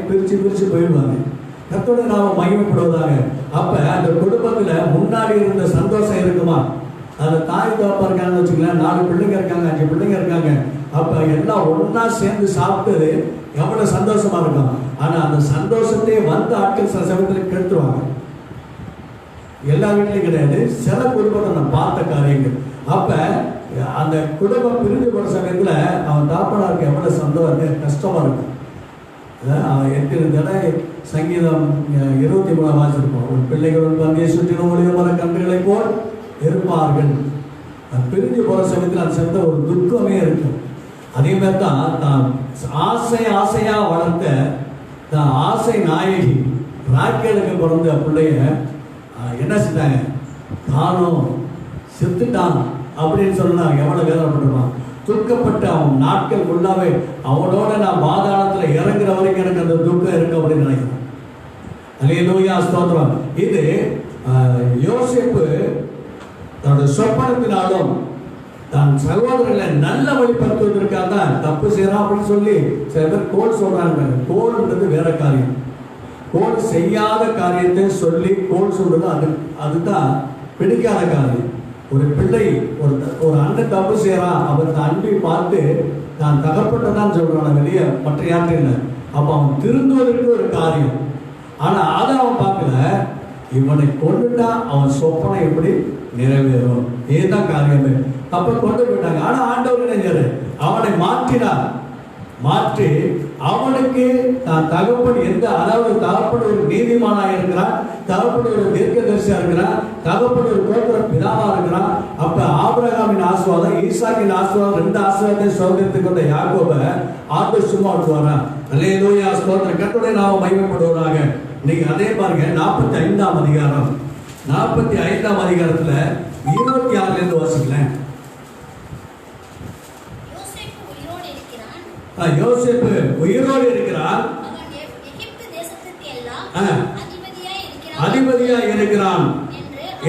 பிரிச்சு போயிடுவாங்க. கர்த்தரோட நாம மகிமைப்படுவதாக. அப்ப அந்த குடும்பத்துல முன்னாடி இருந்த சந்தோஷம் இருக்குமா, அந்த தாய் தோப்பா இருக்காங்கன்னு வச்சுக்கலாம், 4 பிள்ளைங்க இருக்காங்க, 5 பிள்ளைங்க இருக்காங்க. அப்ப எல்லாம் ஒன்னா சேர்ந்து சாப்பிட்டது எவ்வளவு சந்தோஷமா இருக்கும். ஆனா அந்த சந்தோஷத்தையே வந்த ஆட்கள் சில சமயத்தில் கெடுத்துருவாங்க. எல்லா வீட்லையும் கிடையாது, சில குடும்பத்தை நான் பார்த்த காரியங்கள். அப்ப அந்த குடும்பம் பிரிஞ்சு போற சமயத்துல அவன் தாப்பனாருக்கு எவ்வளவு சந்தோஷம் கஷ்டமா இருக்கும். எத்தனை தடவை சங்கீதம் 23 வாசிருப்போம், ஒரு பிள்ளைகள் பந்தியை சுற்றிலும் ஒளிவமர கன்றுகளை போல் இருப்பார்கள். பிரிஞ்சு போற சமயத்தில் அந்த சேர்ந்த ஒரு துக்கமே இருக்கும். அதே மாதிரி தான் ஆசையா வளர்த்த ஆசை நாயகி ராக்கேலுக்கு பிறந்த பிள்ளைய என்ன செஞ்சாங்க, தானும் செத்துட்டான் அப்படின்னு சொன்னா எவ்வளவு வேதனைப்பட்டிருப்பான். துக்கப்பட்டு அவன் நாட்கள் ஃபுல்லாவே அவனோட நான் பாதாளத்துல இறங்குற வரைக்கும் எனக்கு அந்த துக்கம் இருக்கு அப்படின்னு நினைக்கிறேன். அல்லேலூயா, ஸ்தோத்திரம். இது யோசேப்பு தன்னுடைய சொப்பனத்தினாலும் தன் சகோதரர்களை நல்ல வழிபடுத்துவதற்காக தான் தப்பு செய்யறான் அப்படின்னு சொல்லி சில பேர் கோல் சொல்றாங்க. கோல்ன்றது வேற காரியம். கோல் செய்யாத காரியத்தை சொல்லி கோல் சொல்றது அதுதான் பிடிக்காத காரியம். ஒரு பிள்ளை ஒரு அண்ணன் தப்பு செய்யறான், அவன் அன்பை பார்த்து நான் தகப்பட்டதான் சொல்றான், வெளியே மற்ற யாரும் இல்லை. அப்ப அவன் திருந்துவதற்கு ஒரு காரியம். ஆனா அதை அவன் பார்க்கல, இவனை கொண்டுட்டா அவன் சொப்பனை எப்படி நிறைவேறும், இதுதான் காரியமே. அப்ப கொண்டு போயிட்டாங்க. ஆனா ஆண்டவர் நினைஞ்சாரு, அவனை மாற்றினார். மாற்றி அவனுக்கு தான் தகப்பன் எந்த, அதாவது தகப்பன் ஒரு நீதிமானா இருக்கிறான், தகப்பன் ஒரு தீர்க்கதரிசியா இருக்கிறான், தகப்பன் ஒரு கோத்திர பிதாவா இருக்கிறான். அப்ப ஆபிரகாமின் ஆசீர்வாதம், ஈசாக்கின் ஆசீர்வாதம், 2 ஆசீர்வாதத்தை சுதந்திரத்துக் கொண்ட யாக்கோபை ஆண்டு சும்மா விட்டுவாரான். அல்லேலூயா, ஸ்தோத்திரம். கர்த்தருடைய நாமம் மகிமைப்படுவதாக. நீங்க அதே பாருங்க 45ஆம் அதிகாரம் 45ஆம் அதிகாரத்துல 26ல இருந்து வாசிக்கலாம். யோசேப்பு உயிரோடு இருக்கிறான், அதிபதியா இருக்கிறான்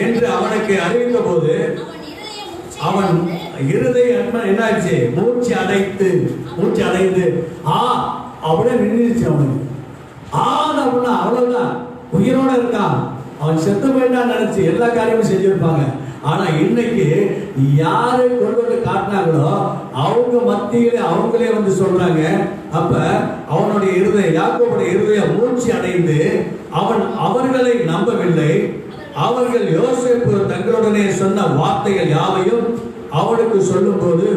என்று அவனுக்கு அறிவித்த போது அவன் இருதயம் என்னாச்சு, மூச்சு அடைந்து அப்படியே நின்றுச்சு. அவனுக்கு அப்படின்னா அவ்வளவுதான், உயிரோட இருக்கான். அவன் செத்து போயிட்டான்னு நினைச்சு எல்லா காரியமும் செஞ்சிருப்பாங்க. ஆனா இன்னைக்கு யாரு கொண்டு வந்து காட்டினாங்களோ அவங்க மத்தியிலே அவங்களே வந்து சொல்றாங்க. அப்ப அவனுடைய இருதயம், யாக்கோபுடைய இருதயம் மூச்சு அடைந்து அவன் அவர்களை நம்பவில்லை. அவர்கள் யோசேப்பு தங்களுடனே சொன்ன வார்த்தைகள் யாவையும் அவனுக்கு சொல்லும் போது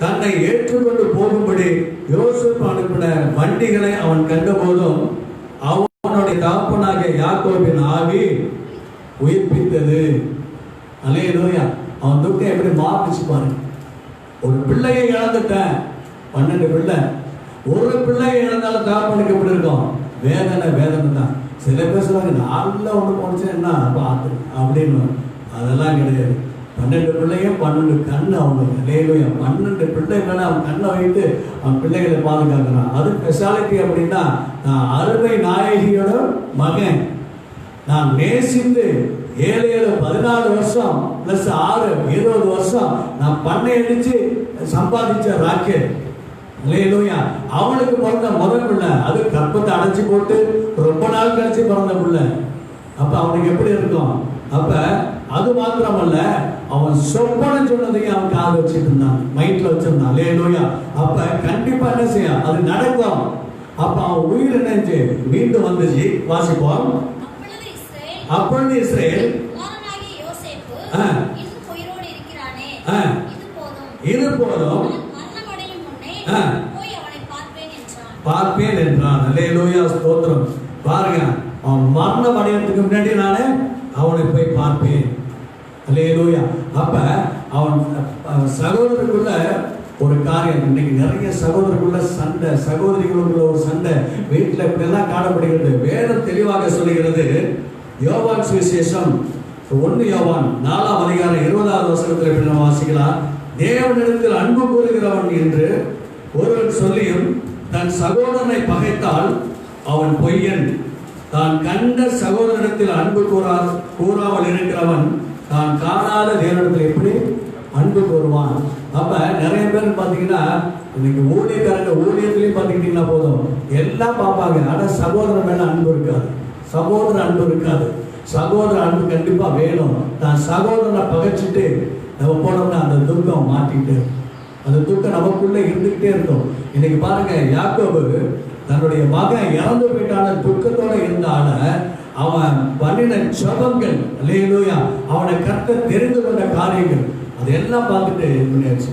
தன்னை ஏற்றுக்கொண்டு போகும்படி யோசேப்பு அனுப்பின வண்டிகளை அவன் கண்டபோதும் அவனுடைய தகப்பனாகிய யாக்கோபின் ஆவி உயிர்ப்பித்தது. அல்லேலூயா. அவன் துக்கம் எப்படி மாறிச்சு பாருங்க. ஒரு பிள்ளையை இழந்துட்டேன், 12 பிள்ளை, ஒரு பிள்ளையை இழந்தாலும் தகப்பனுக்கு எப்படி இருக்கும்? வேதனை தான். சில பேர் சொல்லுவாங்க, நாளில் ஒன்று போனுச்சு என்ன பார்த்து அப்படின்னு. அதெல்லாம் கிடையாது. 12 பிள்ளையும் 12 கண்ணு அவனுக்கு. அல்லேலூயா. 12 பிள்ளை மேலே அவன் கண்ணை வைத்து அவன் பிள்ளைகளை பாதுகாக்கிறான். அது ஸ்பெஷாலிட்டி. அப்படின்னா நான் அருமை நாயகியோட மகன், நான் நேசித்து 14 வருஷம் பிளஸ் 6 20 வருஷம் நான் பண்ணை அடிச்சு சம்பாதிச்ச ராக்கெட். அல்லேலூயா. அவனுக்கு பிறந்த முதல் பிள்ளை, அது கற்பத்தை அடைச்சு போட்டு ரொம்ப நாள் கழிச்சு பிறந்த பிள்ளை. அப்ப அவனுக்கு எப்படி இருக்கும்? அப்ப அது மாத்திரமல்ல, அவன் சொப்பனம் சொன்னதையும் அவன் காது வச்சுட்டு இருந்தான், மைண்ட்ல வச்சிருந்தான். அல்லேலூயா. அப்ப கண்டிப்பா என்ன செய்ய, அது நடக்கும். அப்ப அவன் உயிர் என்ன மீண்டும் வந்துச்சு. வாசிப்போம். அப்பொழுது இஸ்ரவேல் இது போதும் பார்ப்பேன் என்றான். அல்லேலூயா. ஸ்தோத்திரம். பாருங்க, அவன் மரணம் அடையறதுக்கு முன்னாடி நானே அவனை போய் பார்ப்பேன். அல்லேலூயா. அப்ப அவன் சகோதரருக்குள்ள ஒரு காரியம். இன்னைக்கு நிறைய சகோதரருக்குள்ள சண்டை, சகோதரிகளுக்குள்ள ஒரு சண்டை வீட்டில் இப்படியெல்லாம் காணப்படுகிறது. வேதம் தெளிவாக சொல்லுகிறது. யோவான் சுவிசேஷம் 1 யோவான் 4ஆம் அதிகாரம் 20வது வசனத்தில் எப்படி நம்ம வாசிக்கலாம்? தேவனிடத்தில் அன்பு கூறுகிறவன் என்று ஒருவன் சொல்லியும் தன் சகோதரனை பகைத்தால் அவன் பொய்யன். தான் கண்ட சகோதரனிடத்தில் அன்பு கூறாமல் இருக்கிறவன் தான் காணாத தேவனிடத்தில் எப்படி அன்பு கூறுவான்? அப்ப நிறைய பேர் பார்த்தீங்கன்னா இன்னைக்கு ஊழியக்காரங்க ஊழியத்திலையும் பார்த்துக்கிட்டீங்கன்னா போதும், எல்லாம் பார்ப்பாங்க. ஆனால் சகோதரன் மேல அன்பு இருக்காது, சகோதர அன்பு இருக்காது. சகோதர அன்பு கண்டிப்பா வேணும். தான் சகோதரனை பகைச்சிட்டு நம்ம போனோம்னா அந்த துக்கம் மாட்டிட்டு, அந்த துக்கம் நமக்குள்ள இருந்துகிட்டே இருக்கும். இன்னைக்கு பாருங்க, யாக்கோபு தன்னுடைய மகன் இறந்து போயிட்டான துக்கத்தோட இருந்தால அவன் பண்ணின ஜெபங்கள், அல்லேலூயா, அவனை கர்த்தர் தெரிந்து கொண்ட காரியங்கள் அதெல்லாம் பார்த்துட்டு பண்ணியாச்சு.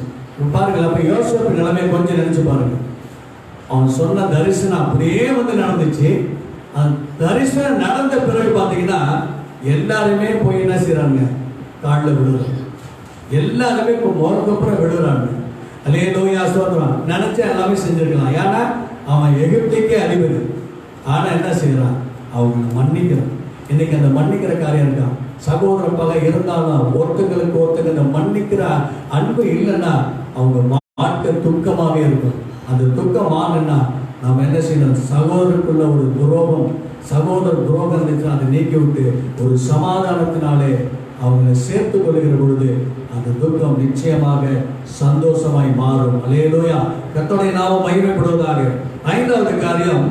பாருங்கள், அப்ப யோசேப்பு நிலைமை கொஞ்சம் நினைச்சு பாருங்க. அவன் சொன்ன தரிசனம் அப்படியே வந்து நடந்துச்சு. அந்த தரிசனம் நடந்த பிறகு பார்த்தீங்கன்னா எல்லாருமே போய் என்ன செய்யறாங்க? காலில் விழுறாங்க. எல்லாருமே இப்போ மோரக்கப்புறம் விழுறாங்க. அல்லேலூயா. ஸ்தோத்திரம். நினைச்சா எல்லாமே செஞ்சிருக்கலாம். ஏன்னா அவன் எகிப்துக்கே அதிபதி. ஆனா என்ன செய்யறான்? அவங்க மன்னிக்கிறான். இன்னைக்கு அந்த மன்னிக்கிற காரியம் இருக்கான். சகோதர பகை இருந்தாலும் ஒருத்தங்களுக்கு ஒருத்தங்க அந்த மன்னிக்கிற அன்பு இல்லைன்னா அவங்க மாட்ட துக்கமாகவே இருக்கும். அந்த துக்கம் ஆகுன்னா நாம் என்ன செய்யணும்? சகோதரருக்குள்ள ஒரு துரோகம், சகோதர துரோகம் இருந்துச்சுன்னா அதை நீக்கி விட்டு ஒரு சமாதானத்தினாலே அவங்களை சேர்த்து கொள்கிற பொழுது அந்த துக்கம் நிச்சயமாக சந்தோஷமாய் மாறும். அல்லேலூயா. கர்த்தருடைய நாமம் மகிமைப்படுவதாக. 5வது காரியம்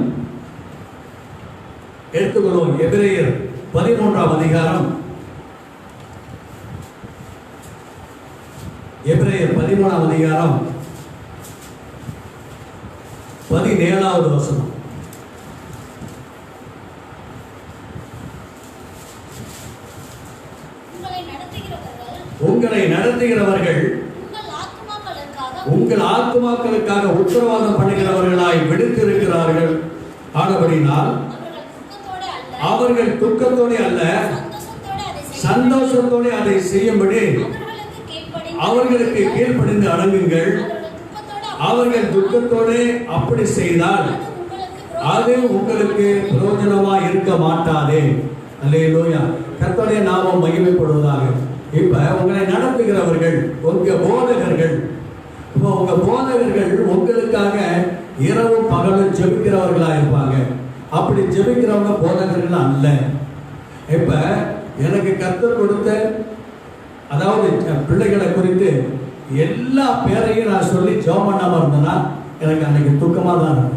எடுத்துக்கொள்வோம். எபிரேயர் 13ஆம் அதிகாரம், எபிரேயர் 13ஆம் அதிகாரம் 17வது வசனம். உங்களை நடத்துகிறவர்கள் உங்கள் ஆத்துமாக்களுக்காக உத்தரவாதம் பண்ணுகிறவர்களாய் விடுத்திருக்கிறார்கள். ஆனபடினால் அவர்கள் துக்கத்தோடு அல்ல சந்தோஷத்தோடு அதை செய்யும்படி அவர்களுக்கு கீழ்ப்படிந்து அடங்குங்கள். அவர்கள் துக்கத்தோடு அப்படி செய்தால் அது உங்களுக்கு பிரயோஜனமா இருக்க மாட்டாதே. அல்லேலூயா. கர்த்தருடைய நாமம் மகிமைப்படுவதாக. இப்ப உங்களை நடத்துகிறவர்கள் உங்க போதகர்கள், இப்போ உங்க போதகர்கள் உங்களுக்காக இரவும் பகலும் ஜெபிக்கிறவர்களா இருப்பாங்க. அப்படி ஜெபிக்கிறவங்க போதகர்கள் அல்ல. இப்ப எனக்கு கர்த்தர் கொடுத்த அதாவது பிள்ளைகளை குறித்து எல்லா பேரையும் நான் சொல்லி ஜெபம் பண்ணாம இருந்தேன்னா எனக்கு அன்னைக்கு துக்கமா தான் இருக்கும்.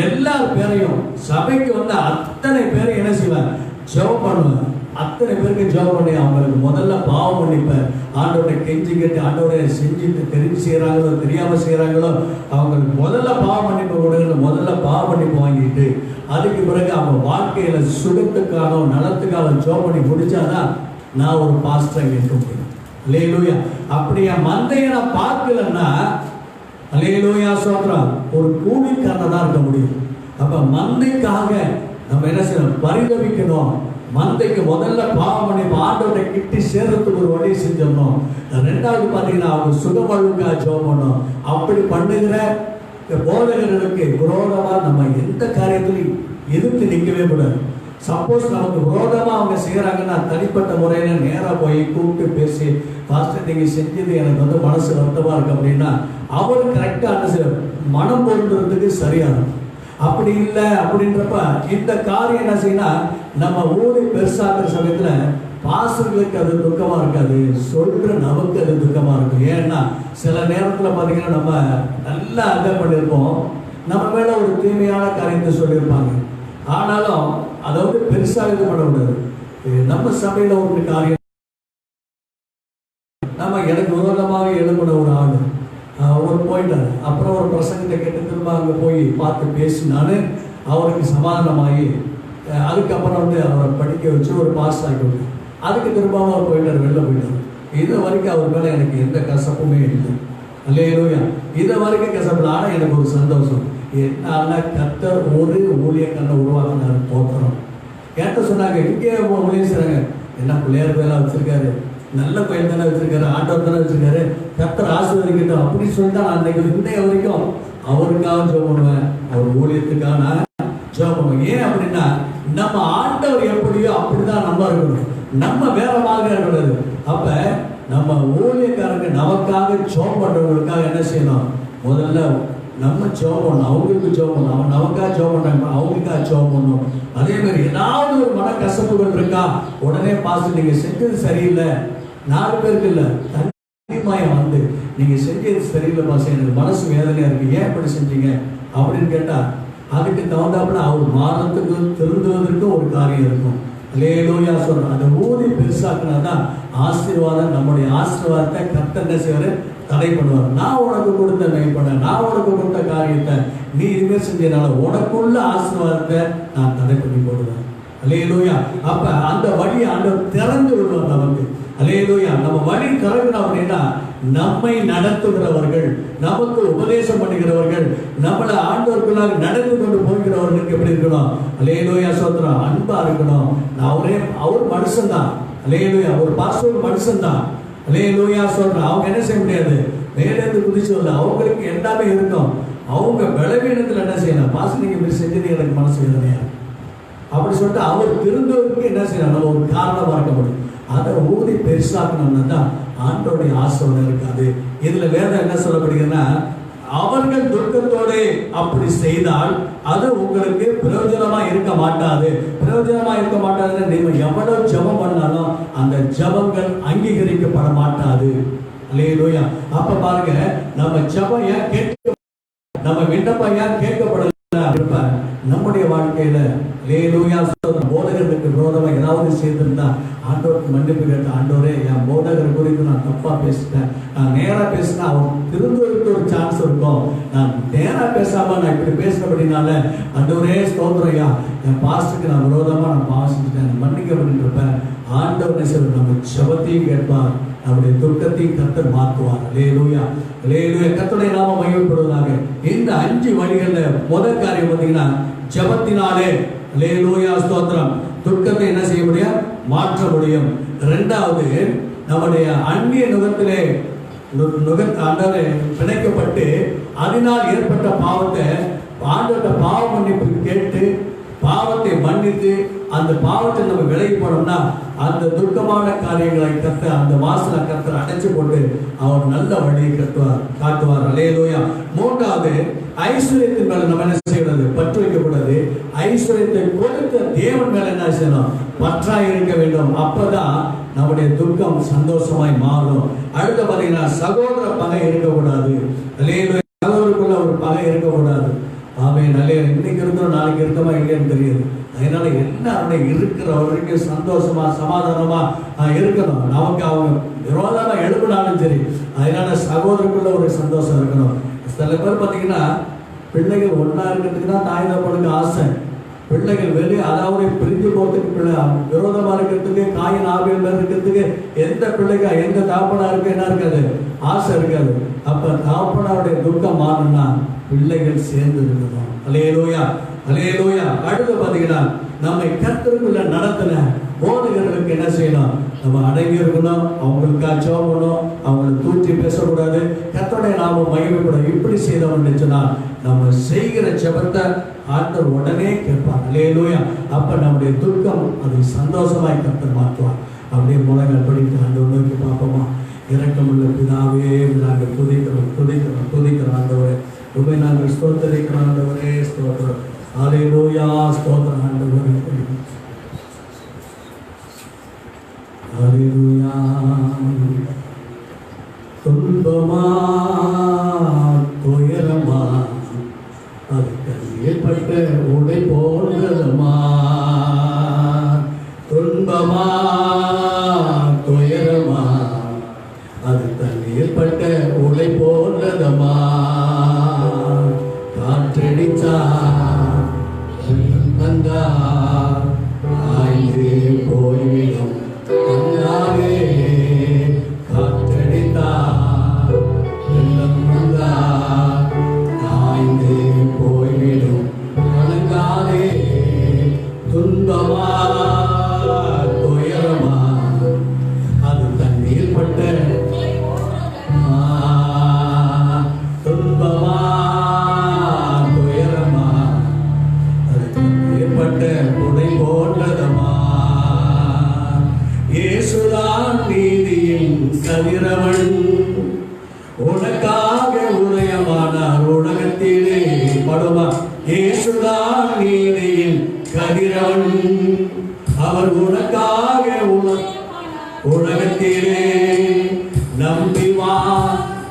எல்லா பேரையும் சபைக்கு வந்து அத்தனை பேரை என்ன செய்வேன், ஜெபம் பண்ணுவேன். அத்தனை பேருக்கு ஜெபம் பண்ணி அவங்களுக்கு முதல்ல பாவம் மன்னிப்பேன். ஆண்டவரை கெஞ்சி கேட்டு ஆண்டவரை செஞ்சுட்டு தெரிஞ்சு செய்கிறாங்களோ தெரியாமல் செய்கிறாங்களோ அவங்களுக்கு முதல்ல பாவ மன்னிப்பு கொடுங்க. முதல்ல பாவ மன்னிப்பு வாங்கிட்டு அதுக்கு பிறகு அவங்க வாழ்க்கையில் சுகத்துக்காக நலத்துக்காக ஜெபம் பண்ணி முடிச்சாதான் நான் ஒரு பாஸ்டராக இருக்க முடியும். அல்லேலூயா. அப்படியா மந்தையை நான் பார்க்கலன்னா அல்லேலூயா சொல்றான் ஒரு கூலிக்காரனா தான் இருக்க முடியும். அப்ப மந்தைக்காக நம்ம என்ன செய்யணும், பரிதவிக்கணும். மந்தைக்கு முதல்ல பாவம் பண்ணி ஆண்டவரை கிட்டி சேர்றதுக்கு ஒரு வழி செஞ்சிடணும். ரெண்டாவது பார்த்தீங்கன்னா அவங்க சுகமழுக்காக ஜெபம் பண்ணணும். அப்படி பண்ணுகிற போதகர்களுக்கு விரோதமாக நம்ம எந்த காரியத்திலையும் எதிர்த்து நிற்கவே கூடாது. சப்போஸ் நமக்கு விரோதமாக அவங்க செய்கிறாங்கன்னா தனிப்பட்ட முறையில் நேராக போய் கூப்பிட்டு பேசி பாஸ்டர் நீங்கள் செஞ்சது எனக்கு வந்து மனசு வருத்தமாக இருக்கு அப்படின்னா அவர் கரெக்டாக மனம் பொருந்துறதுக்கு சரியானது. அப்படி இல்லை அப்படின்றப்ப இந்த காரியம் என்ன செய்யணும், நம்ம ஊரை பெருசாக்குற சமயத்தில் பாஸ்டர்களுக்கு அது துக்கமாக இருக்காது, சொல்கிற நமக்கு அது துக்கமாக இருக்கும். ஏன்னா சில நேரத்தில் பார்த்தீங்கன்னா நம்ம நல்லா அதை பண்ணியிருப்போம், நம்ம மேலே ஒரு தீமையான காரியத்தை சொல்லியிருப்பாங்க. ஆனாலும் அதாவது பெருசாக இது பண்ண முடியாது. நம்ம சபையில் ஒரு காரியம் நம்ம எனக்கு விரோதமாக எழுப்பின ஒரு ஆள் அவர் போயிட்டார். அப்புறம் ஒரு பிரசங்கத்தை கேட்டு திரும்ப அங்கே போய் பார்த்து பேசினான்னு அவருக்கு சமாதானமாகி அதுக்கப்புறம் வந்து அவரை படிக்க வச்சு ஒரு பாஸ் ஆகி விட்டார். அதுக்கு திரும்ப அவர் போயிட்டார், வெளில போயிட்டார். இது வரைக்கும் அவர் மேலே எனக்கு எந்த கசப்புமே இல்லை. அல்லேலூயா. இதை வரைக்கும் கசப்பில். ஆனால் எனக்கு ஒரு சந்தோஷம், என்னால் கர்த்தர் ஒரு ஊழியக்காரனை உருவாக்கினார். போக்குறோம் கேட்ட சொன்னாங்க, இங்கே ஊழியம் செய்கிறாங்க, என்ன பிள்ளையார் பேரெல்லாம் வச்சிருக்காரு, நல்ல கோயில் தானே வச்சிருக்காரு, ஆண்டவர் தானே வச்சிருக்காரு, கர்த்தர் ஆசீர்வதிக்கட்டும் அப்படின்னு சொல்லிட்டு நான் அன்னைக்கு இன்றைய வரைக்கும் அவருக்காக ஜெபம் பண்ணுவேன், அவர் ஊழியத்துக்காக நான் ஜெபம் பண்ணுவேன். ஏன் அப்படின்னா நம்ம ஆண்டவர் எப்படியோ அப்படிதான் நம்ம இருக்கணும், நம்ம வேற மாதிரி இருக்கக்கூடாது. அப்ப நம்ம ஊழியக்காரங்க நமக்காக ஜெபம் பண்றவங்களுக்காக என்ன செய்யணும், முதல்ல நம்ம ஜெபம் பண்ணணும், அவங்களுக்கு ஜெபம் பண்ணணும். அவன் நமக்காக ஜெபம் பண்றாங்க, அவங்களுக்காக ஜெபம் பண்ணணும். அதே மாதிரி ஏதாவது ஒரு மன கசப்புகள் இருக்கா, உடனே பாஸ் நீங்க செஞ்சது சரியில்லை, 4 பேருக்கு இல்லை தனிமயம் வந்து நீங்க செஞ்சது சரியில்லை பாஸ், எனக்கு மனசு வேதனையா இருக்கு, ஏன் இப்படி செஞ்சீங்க அப்படின்னு கேட்டா அதுக்கு தகுந்தாப்புல அவர் மாறத்துக்கு திருந்துவதற்கு ஒரு காரியம் இருக்கும். அல்லேலூயா சொல்றோம். அந்த ஊதி பெருசாக்குனாதான் ஆசீர்வாதம், நம்முடைய ஆசீர்வாதத்தை கர்த்தர் என்ன செய்வாரு, தடை பண்ணுவார். நான் உனக்கு கொடுத்த மெய்ப்பட, நான் உனக்கு கொடுத்த காரியத்தை நீ இதுவே செஞ்சதுனால உனக்குள்ள ஆசீர்வாதத்தை நான் தடை பண்ணி போடுவேன். அல்லேலூயா. அப்ப அந்த வழி ஆண்டவர் திறந்து விடுவார் நமக்கு. அல்லேலூயா. நம்ம வழி திறக்கணும் அப்படின்னா நம்மை நடத்துகிறவர்கள், நமக்கு உபதேசம் பண்ணுகிறவர்கள், நம்மளை ஆண்டவர்களாக நடந்து கொண்டு போகிறவர்களுக்கு எப்படி இருக்கணும், அல்லேலூயா சோத்திரம், அன்பா இருக்கணும். அவர் மனுஷன் தான். அல்லேலூயா. ஒரு பாஸ்டர் மனுஷன் தான். அல்லேலூயா சொல்றேன். அவங்க என்ன செய்ய முடியாது, மேலேருந்து குதிச்சு வரல, அவங்களுக்கு எல்லாமே இருக்கும். அவங்க பலவீனத்தில் என்ன செய்யலாம், பாஸ்டர் நீங்க இப்படி செஞ்சது எனக்கு மனசு வேதனையா அப்படி சொல்லிட்டு அவர் திருந்தவருக்கு என்ன செய்யலாம், நம்ம ஒரு காரணமா இருக்க முடியும். அதை ஊதி பெருசாக்கணும்னா தான் ஆண்டோடைய ஆசீர்வாதம் இருக்காது. இதுல வேதம் என்ன சொல்லப்படுகிறதுனா, அவர்கள் துக்கத்தோடு அப்படி செய்தால் அது உங்களுக்கு பிரயோஜனமா இருக்க மாட்டாது. பிரயோஜனமா இருக்க மாட்டாதுன்னு நீங்க எவ்வளவு ஜெபம் பண்ணாலும் அந்த ஜெபங்கள் அங்கீகரிக்கப்பட மாட்டாது. அல்லேலூயா. அப்ப பாருங்க, நம்ம ஜெபம் ஏன் கேட்க, நம்ம விண்ணப்பம் ஏன் கேட்கப்படல, நம்முடைய வாழ்க்கையில அல்லேலூயா போதகர்களுக்கு விரோதமா ஏதாவது செய்திருந்தா ஆண்டவருக்கு மன்னிப்பு கேட்ட, ஆண்டவரே என் போதகர் குறித்து நான் தப்பா பேசிட்டேன், நான் நேரா பேசினா அவர் திருந்துவதற்கு ஒரு சான்ஸ் இருக்கும், நான் நேரா பேசாம நான் இப்படி பேசினபடினால ஆண்டவரே ஸ்தோத்திரையா, என் பாஸ்டருக்கு நான் விரோதமா நான் பாவம் செஞ்சுட்டேன், மன்னிக்க அப்படின்றப்ப ஆண்டவர் நம்ம ஜெபத்தையும் கேட்பார், நம்முடைய துக்கத்தையும் கர்த்தர் மாற்றுவார். அல்லேலூயா. அல்லேலூயா. கர்த்தருடைய நாமம் மகிமைப்படுவதாக. இந்த 5 வழிகள்ல முதல் காரியம் பார்த்தீங்கன்னா ஜெபத்தினாலே அல்லேலூயா ஸ்தோத்திரம் துக்கத்தை என்ன செய்ய முடியும், மாற்ற முடியும். இரண்டாவது, நம்முடைய அந்நிய நுகத்திலே ஆண்டவரே பிணைக்கப்பட்டு அதனால் ஏற்பட்ட பாவத்தை ஆண்டவர்கிட்ட பாவ மன்னிப்பு மன்னித்து அந்த பாவத்தை நம்ம விலகி போனோம்னா அந்த துக்கமான காரியங்களை கர்த்தர் அந்த வாசலை கர்த்தர் அடைச்சு போட்டு அவர் நல்ல வழியை காட்டுவார். அல்லேலூயா. மூன்றாவது, ஐஸ்வர்யத்தின் மேல நம்ம என்ன செய்யக்கூடாது? பற்று வைக்கக்கூடாது. ஐஸ்வர்யத்தை கொடுத்த தேவன் மேல என்ன செய்யணும்? பற்றாய் இருக்க வேண்டும். அப்பதான் நம்முடைய துக்கம் சந்தோஷமாய் மாறும். அடுத்து பாத்தீங்கன்னா, சகோதர பகை இருக்கக்கூடாது. அல்லேலூயா. சகோதரருக்குள்ள ஒரு பகை இருக்கக்கூடாது. ஆமென். அல்லேலூயா. இன்னைக்கு இருக்கிறோம், நாளைக்கு இருக்கமா இல்லையான்னு தெரியாது. அதனால எல்லாருடைய இருக்கிற வரைக்கும் சந்தோஷமா சமாதானமா இருக்கணும். நமக்கு அவங்க விரோதமா எழுப்பினாலும் சரி, அதனால சகோதரருக்குள்ள ஒரு சந்தோஷம் இருக்கணும். சில பேர் பார்த்தீங்கன்னா, பிள்ளைகள் ஒன்னா இருக்கிறதுக்கு தான் தாய் தகப்பனுக்கு ஆசை. பிள்ளைகள் வெளியே அதாவது பிரிஞ்சு போகிறதுக்கு விரோதமா இருக்கிறதுக்கு, காயின் ஆவியல் மேல இருக்கிறதுக்கு எந்த பிள்ளைக்கா எந்த தகப்பனாருக்கு என்ன இருக்காது? ஆசை இருக்காது. அப்ப தகப்பனாருடைய துக்கம் மாறணும்னா பிள்ளைகள் சேர்ந்து இருக்கணும். அல்லேலூயா, அல்லேலூயா. அடுத்து பார்த்தீங்கன்னா, நம்மை கர்த்தருக்குள்ள நடத்தின போதகர்களுக்கு என்ன செய்யணும்? நம்ம அடங்கி இருக்கணும். அவங்களுக்கா ஜெபம் பண்ணணும். அவங்களை தூற்றி பேசக்கூடாது. கர்த்தருடைய நாம மகிமைப்படும். இப்படி செய்தோம்னு சொன்னால் நம்ம செய்கிற ஜெபத்தை ஆண்டவர் உடனே கேட்பார். அல்லேலூயா. அப்ப நம்முடைய துக்கம் அதை சந்தோஷமாய் கர்த்தர் மாற்றுவார். அப்படியே முழங்கள் படித்து ஆண்டவர் நோக்கி பார்ப்போமா? இரக்கமுள்ள பிதாவே, நாங்கள் துதிக்கிறோம் ஆண்டவரே. உண்மை நாங்கள் ஸ்தோத்திரிக்கிறோம் ஆண்டவரே. ஸ்தோத்திரம். அல்லேலூயா. ஸ்தோத்திரம் ஆண்டவரே. அல்லேலூயா. துன்பமா துயரமா அது கண்ணீர்பட்ட உடை போன்றதுமா? துன்பமா துயரமா அது தண்ணீர்பட்ட உடை போன்றதுமா? காற்றடிச்சா வந்தா ஆய்ந்து போய்விடும் அந்தாவே. காற்றடித்தா வெள்ளம் வந்தா ஆய்ந்து போய்விடும் வணங்காதே. துன்பமா துயரமா அது தண்ணீர் பட்ட துன்பமா துயரமா அது தண்ணீர் பட்ட உடை போன்றதமா? இயேசுதான் நீதியின் கதிரவன், உனக்காக உதயமானார் உலகத்திலே. படுமா? இயேசுதான் நீதியின் கதிரவன், அவர் உனக்காக உலகத்திலே. நம்பி வா,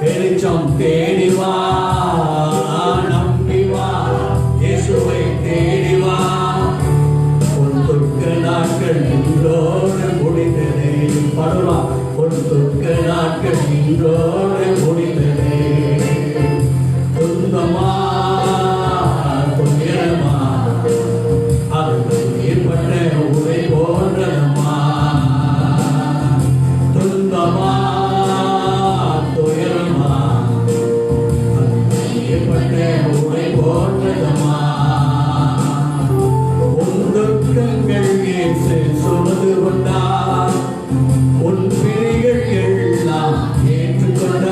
வெளிச்சம் தேடி வா. நம்பி வா, இயேசுவை தேடி வா. உன் துக்க நாட்கள் இன்றோடு முடிந்ததே. படுவா? உன் துக்க நாட்கள் இன்றோடு முடிந்ததே. துன்பமா துயரமா அது ஏற்பட்ட உரை போன்றதமா? துன்பமா துயரமா அது ஏற்பட்ட உரை போன்றதமா? உன் துக்கங்கள் ஏற்று சுமந்து கொண்டார், உன் பிழைகள் எல்லாம் ஏற்றுக்கொண்டார்.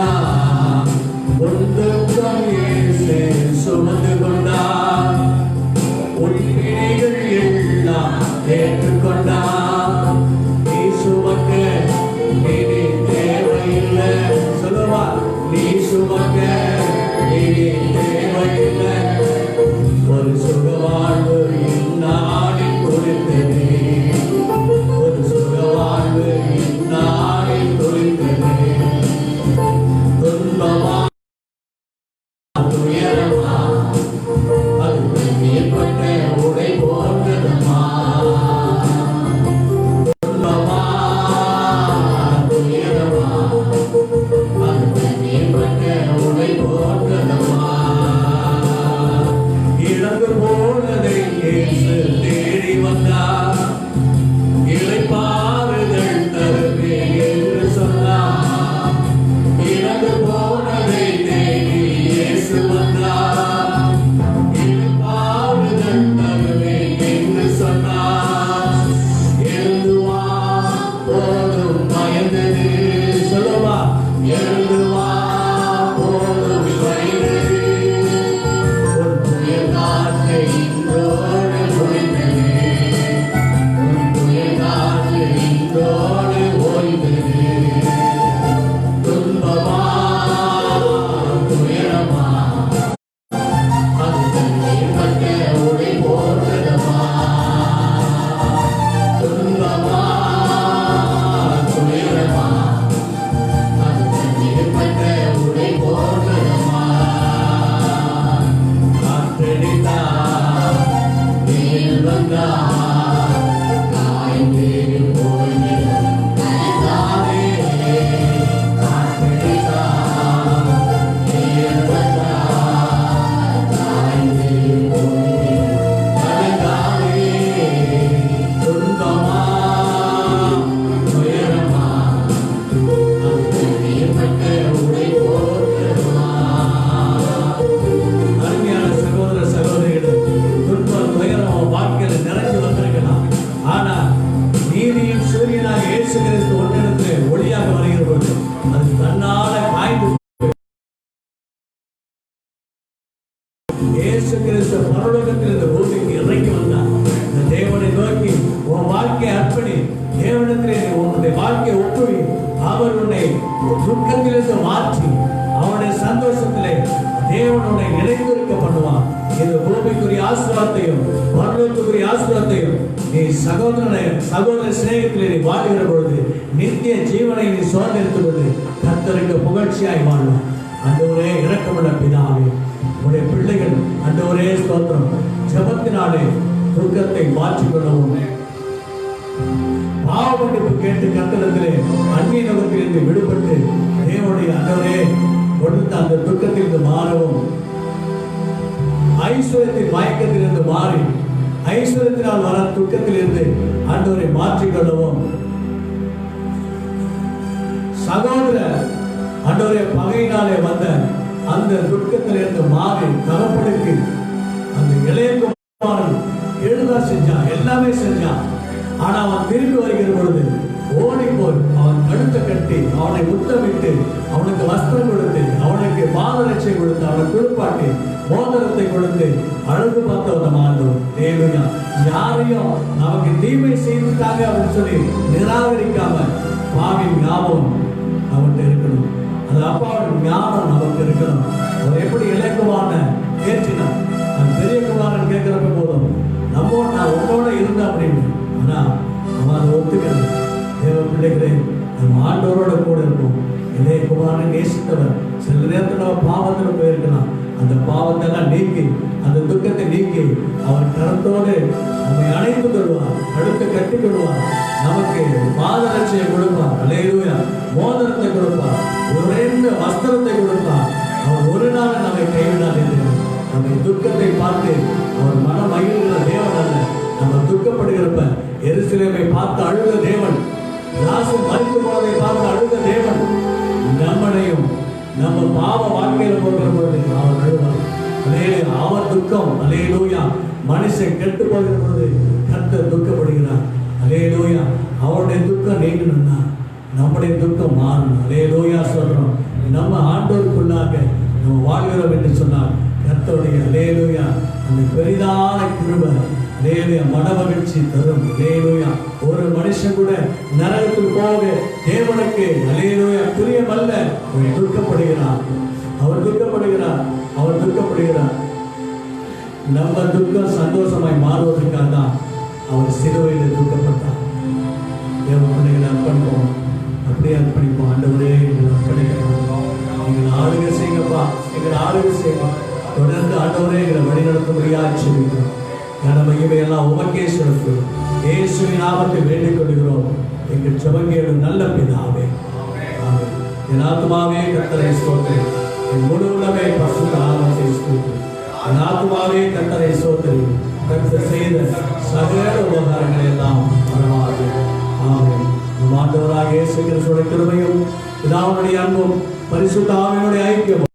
இயேசு கிறிஸ்து பரலோகத்தில் இந்த பூமிக்கு இறங்கி வந்தார். இந்த தேவனை நோக்கி உன் வாழ்க்கையை அர்ப்பணி, தேவனிடத்திலே உன்னுடைய வாழ்க்கையை ஒப்புவி. அவர் உன்னை துக்கத்திலிருந்து மாற்றி அவனுடைய சந்தோஷத்திலே தேவன் உன்னை நிலைத்திருக்க பண்ணுவான். இந்த பூமிக்குரிய ஆசீர்வாதத்தையும் பரலோகத்துக்குரிய ஆசீர்வாதத்தையும் நீ சகோதர சிநேகத்திலே நீ வாழ்கிற பொழுது நித்திய ஜீவனை நீ சுதந்திரித்துக் கொண்டு கர்த்தருக்கு புகழ்ச்சியாய் வாழ்வான். ஆண்டவரே இரக்கமுள்ள பிதாவே, உடைய பிள்ளைகள் ஆண்டவரே ஸ்தோத்திரம், ஜெபத்தினாலே துக்கத்தை மாற்றிக்கொள்ளவும் பாவ மன்னிப்பு கேட்டு கர்த்தரிடத்திலே அந்நிய நோக்கத்திலிருந்து விடுபட்டு தேவனுடைய ஆண்டவரே கொடுத்த அந்த துக்கத்திலிருந்து மாறவும், ஐஸ்வர்யத்தின் மயக்கத்திலிருந்து மாறி ஐஸ்வர்யத்தினால் வர துக்கத்திலிருந்து ஆண்டவரை மாற்றிக்கொள்ளவும், சகோதர ஆண்டவரே பகையினாலே வந்த அந்த துக்கத்திலிருந்து மாறி தகப்பனுக்கு அந்த இளைய குமாரன் எழுதா செஞ்சான், எல்லாமே செஞ்சான். ஆனா அவன் திரும்பி வருகிற பொழுது ஓடி போய் அவன் கழுத்தை கட்டி அவனை முத்தமிட்டு அவனுக்கு வஸ்திரம் கொடுத்து அவனுக்கு பாதரட்சை கொடுத்து அவனை குளிப்பாட்டி மோதிரத்தை கொடுத்து அழகு பார்த்தவன் ஆண்டவர். தேவையா யாரையும் நமக்கு தீமை செய்துட்டாங்க அப்படின்னு சொல்லி நிராகரிக்காம பாவின் ஞாபகம் அவன்கிட்ட இருக்கணும். அது அப்பாவின் ஞாபகம் நமக்கு இருக்கணும். அவர் எப்படி இளையகுமாரனை ஏற்றினான், அந்த பெரிய குமாரன் கேட்கிறப்ப போதும் நம்ம நான் உன்னோட இருந்தேன் அப்படின்னு. ஆனா அவன் அதை ஒத்துக்கிறது. தேவ பிள்ளைகளே, நம்ம ஆண்டவரோட கூட இருப்போம். இளையகுமாரனை நேசித்தவர் சில நேரத்தில் நம்ம பாவத்தில் போயிருக்கலாம். அந்த பாவத்தெல்லாம் நீக்கி அந்த துக்கத்தை நீக்கி அவர் கரத்தோடு நம்மை அணைத்து கொள்வார், கழுத்தை கட்டி கொள்வார், நமக்கு பாதரட்சையை கொடுப்பார், அல்லேலூயா, மோதிரத்தை கொடுப்பார், உறைந்த வஸ்திரத்தை கொடுப்பார். அவர் ஒரு நாள் நம்மை கைவிடாது. நம்மை துக்கத்தை பார்த்து அவர் மனம் மகிழ்கிற தேவன் அல்ல. நம்ம துக்கப்படுகிறப்ப எருசலேமை பார்த்து அழுத தேவன், ராசு மறித்து போவதை பார்த்து அழுத தேவன் நம்மளையும் நம்ம பாவ வாழ்க்கையில போகிற பொழுது அவர் அழுவார். அவர் துக்கம், அல்லேலூயா, மனுஷன் கெட்டு போகிற பொழுது கர்த்தர் துக்கப்படுகிறார். அல்லேலூயா, அவருடைய துக்கம் நீங்கணும்னா நம்முடைய துக்கம் மாறணும். அல்லேலூயா சொல்றோம். நம்ம ஆண்டோருக்குள்ளாக நம்ம வாழ்கிறோம் என்று சொன்னால் கர்த்தருடைய அல்லேலூயா அந்த பெரிதான கிருபை அல்லேலூயா மன மகிழ்ச்சி தரும். அல்லேலூயா, ஒரு மனுஷன் கூட நரகத்தில் போக தேவனுக்கு அல்லேலூயா பிரியமல்ல. அவர் துக்கப்படுகிறார், அவர் துக்கப்படுகிறார், அவர் துக்கப்படுகிறார். நம்ம துக்கம் சந்தோஷமாய் மாறுவதற்காக தான் அவர் சிலுவையில் துக்கப்பட்டார். தேவ பிள்ளைகளை அர்ப்பணிப்போம், அப்படியே அர்ப்பணிப்போம். ஆண்டவரே எங்களை அர்ப்பணிக்கிறோம், எங்களை ஆளுகை செய்யுங்கப்பா, எங்களை ஆளுகை செய்யுங்க. தொடர்ந்து ஆண்டவரே எங்களை வழிநடத்தும்படியாக சொல்லிக்கிறோம். மையமையெல்லாம் உமக்கே செலுத்துகிறோம். இயேசுவின் நாமத்தை வேண்டிக் கொள்கிறோம் எங்கள் ஜெபங்கேளும் நல்ல பிதாவே. என் ஆத்துமாவே கர்த்தரை ஸ்தோத்திரி, என் முழு உள்ளமே பரிசுத்த நாமத்தை ஸ்தோத்திரி. என் ஆத்துமாவே கர்த்தரை ஸ்தோத்திரி, கர்த்தர் செய்த சகல உபகாரங்களை எல்லாம் மறவாதே. ஆமென். நம் ஆண்டவராகிய இயேசு கிறிஸ்துவின் கிருபையும் பிதாவினுடைய அன்பும் பரிசுத்த ஆவியினுடைய ஐக்கியமும்